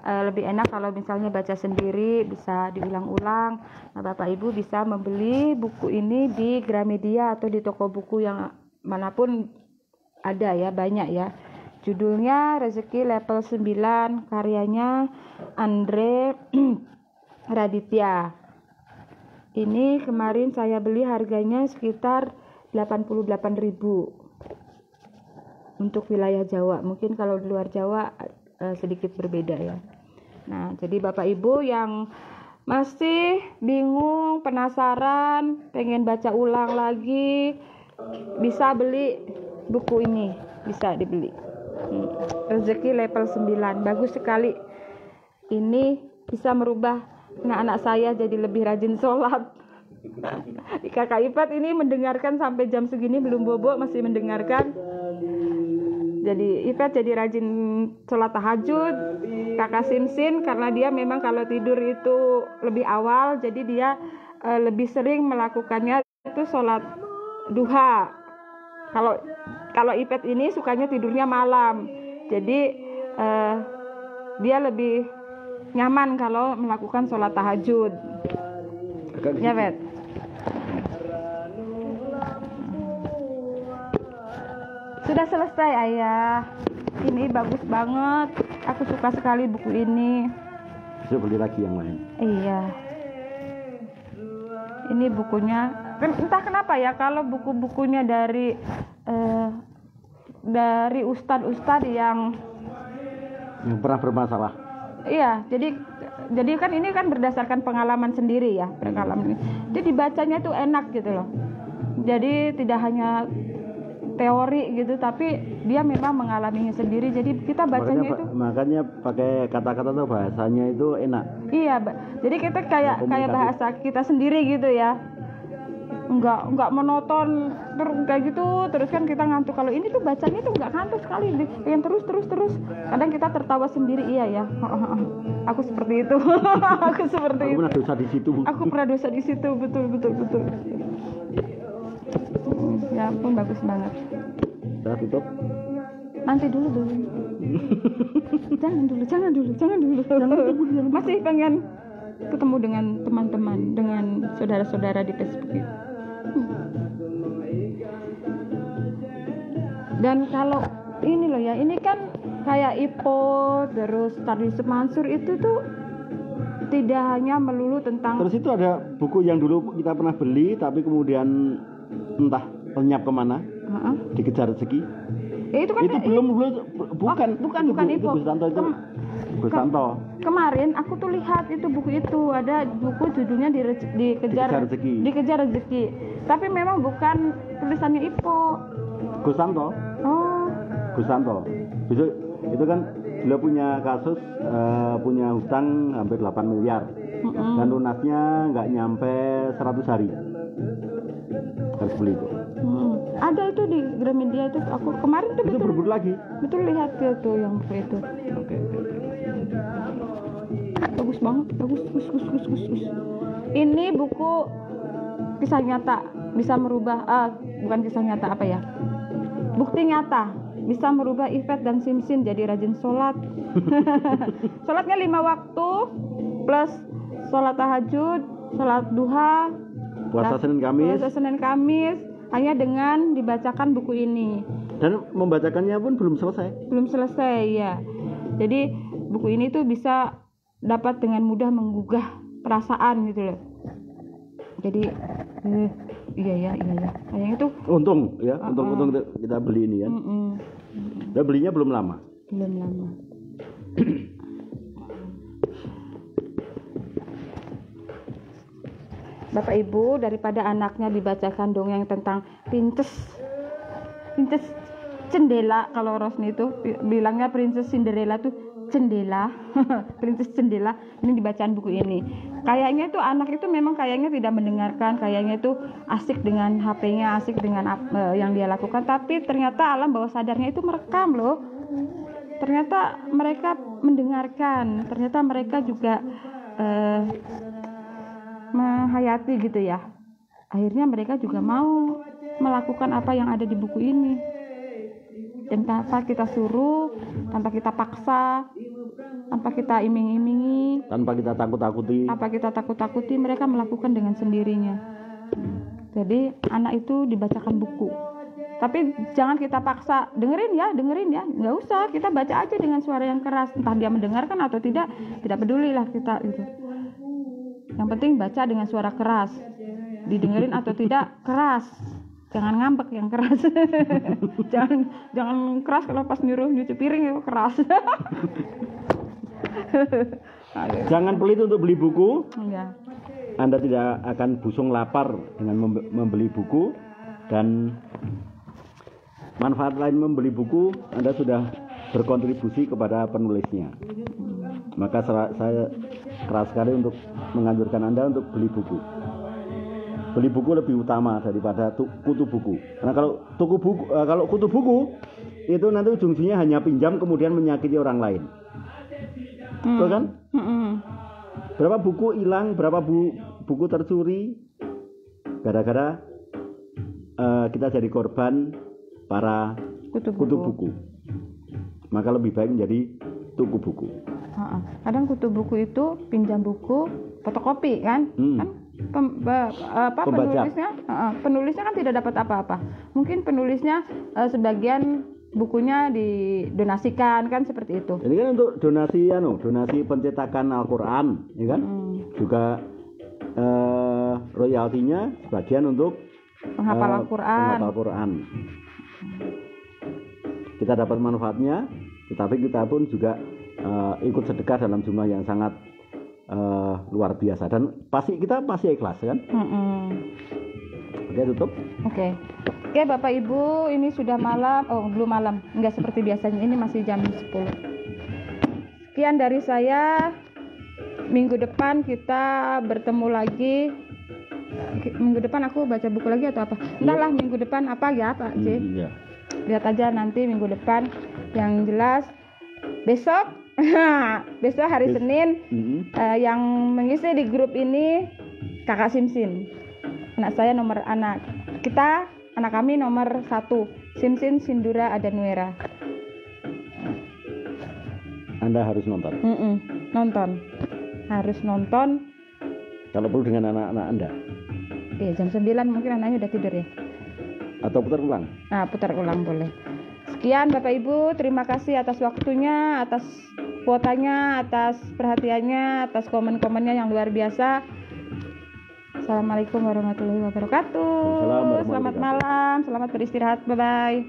lebih enak kalau misalnya baca sendiri, bisa diulang-ulang. Nah Bapak Ibu bisa membeli buku ini di Gramedia atau di toko buku yang manapun ada ya, banyak ya. Judulnya Rezeki Level 9, karyanya Andre Raditya. Ini kemarin saya beli harganya sekitar 88.000 untuk wilayah Jawa. Mungkin kalau di luar Jawa sedikit berbeda ya. Nah, jadi Bapak Ibu yang masih bingung, penasaran, pengen baca ulang lagi, bisa beli buku ini, bisa dibeli. Rezeki level 9, bagus sekali. Ini bisa merubah anak-anak saya jadi lebih rajin sholat. Kakak Ifat ini mendengarkan sampai jam segini belum bobo, masih mendengarkan. Jadi Ifat jadi rajin sholat tahajud. Kakak Simsin karena dia memang kalau tidur itu lebih awal, jadi dia lebih sering melakukannya itu sholat duha. Kalau Ifat ini sukanya tidurnya malam, jadi dia lebih nyaman kalau melakukan sholat tahajud. Ya, Bet. Sudah selesai, Ayah. Ini bagus banget. Aku suka sekali buku ini. Bisa beli lagi yang lain. Iya. Ini bukunya. Entah kenapa ya, kalau buku-bukunya dari ustadz-ustadz yang pernah bermasalah. Iya, jadi kan ini kan berdasarkan pengalaman sendiri ya, pengalaman. Jadi bacanya tuh enak gitu loh. Jadi tidak hanya teori gitu, tapi dia memang mengalaminya sendiri. Jadi kita bacanya makanya pakai kata-kata tuh bahasanya itu enak. Iya, jadi kita kayak bahasa kita sendiri gitu ya. Enggak monoton kayak gitu, terus kan kita ngantuk. Kalau ini tuh bacanya tuh enggak ngantuk sekali, pengen terus. Kadang kita tertawa sendiri, iya ya. Aku seperti itu. Aku pernah dosa di situ. Aku pernah dosa di situ, betul. Ya ampun, bagus banget. Udah tutup. Nanti dulu. Jangan dulu. Masih pengen ketemu dengan teman-teman, dengan saudara-saudara di Facebook itu. Dan kalau ini loh ya, ini kan kayak Ipo terus Tari Yusuf Mansur itu tuh tidak hanya melulu tentang. Terus itu ada buku yang dulu kita pernah beli tapi kemudian entah lenyap kemana, dikejar rezeki. Itu kan bukan itu Ipo. Gus Santo. Kemarin aku tuh lihat itu buku itu, ada buku judulnya dikejar rezeki. Tapi memang bukan tulisannya Ipo. Gus Santo. Oh. Gus Santo. Itu kan dia punya kasus punya hutang hampir 8 miliar. Dan lunasnya nggak nyampe 100 hari. Harus beli itu. Ada itu di Gramedia itu, aku kemarin tuh itu berburu lagi. Betul, lihat gitu yang buku itu. Oke. Bagus banget, bagus. Ini buku kisah nyata, bisa merubah bukan kisah nyata, apa ya? Bukti nyata bisa merubah Ifat dan Simsin jadi rajin sholat. Sholatnya 5 waktu plus sholat tahajud, sholat duha, puasa Senin Kamis, hanya dengan dibacakan buku ini. Dan membacakannya pun belum selesai ya. Jadi buku ini tuh bisa dapat dengan mudah menggugah perasaan gitu loh. Jadi iya. Kayaknya itu untung kita beli ini kan. Dan belinya belum lama. Bapak Ibu, daripada anaknya dibacakan dongeng tentang Princess Cendela, kalau Rosni itu bilangnya Princess Cinderella tuh Cendela. Princess Cendela, ini dibacaan buku ini. Kayaknya itu anak itu memang kayaknya tidak mendengarkan, kayaknya itu asik dengan HP-nya, asik dengan yang dia lakukan, tapi ternyata alam bawah sadarnya itu merekam loh. Ternyata mereka mendengarkan, ternyata mereka juga menghayati gitu ya. Akhirnya mereka juga mau melakukan apa yang ada di buku ini. Dan tanpa kita suruh, tanpa kita paksa, tanpa kita iming-imingi, tanpa kita takut-takuti, mereka melakukan dengan sendirinya. Jadi anak itu dibacakan buku. Tapi jangan kita paksa, dengerin ya, nggak usah, kita baca aja dengan suara yang keras. Entah dia mendengarkan atau tidak peduli lah kita itu. Yang penting baca dengan suara keras, didengerin atau tidak keras, jangan ngambek yang keras. jangan keras kalau pas nyuci piring itu keras. Jangan pelit untuk beli buku. Ya. Anda tidak akan busung lapar dengan membeli buku, Dan manfaat lain membeli buku, Anda sudah berkontribusi kepada penulisnya. Maka saya keras sekali untuk menganjurkan Anda untuk beli buku. Beli buku lebih utama daripada kutu buku. Karena kalau kutu buku itu nanti ujung-ujungnya hanya pinjam kemudian menyakiti orang lain. Betul kan? Berapa buku hilang, berapa buku tercuri gara-gara kita jadi korban para kutu buku. Maka lebih baik menjadi tuku buku. Kadang kutu buku itu pinjam buku, fotokopi kan? Kan penulisnya kan tidak dapat apa-apa. Mungkin penulisnya sebagian bukunya didonasikan kan, seperti itu. Ini kan untuk donasi pencetakan Al-Qur'an, ya kan? Juga royaltinya sebagian untuk penghafal Al-Qur'an. Kita dapat manfaatnya, tetapi kita pun juga ikut sedekah dalam jumlah yang sangat luar biasa, dan kita pasti ikhlas kan? Oke, tutup. Oke, Bapak Ibu, ini sudah malam. Oh, belum malam. Enggak seperti biasanya, ini masih jam 10. Sekian dari saya. Minggu depan kita bertemu lagi. Minggu depan aku baca buku lagi atau apa? Entahlah, minggu depan apa ya, Pak C? Iya. Lihat aja nanti minggu depan. Yang jelas besok hari Senin yang mengisi di grup ini Kakak Simsin. Anak kami nomor 1, Simsin Sindura Adanuera. Anda harus nonton. Harus nonton. Kalau perlu dengan anak-anak Anda. Iya, jam 9 mungkin anaknya udah tidur ya. Atau putar ulang. Putar ulang boleh. Sekian Bapak Ibu, terima kasih atas waktunya, atas kuotanya, atas perhatiannya, atas komen-komennya yang luar biasa. Assalamualaikum warahmatullahi wabarakatuh. Selamat malam, selamat beristirahat, bye-bye.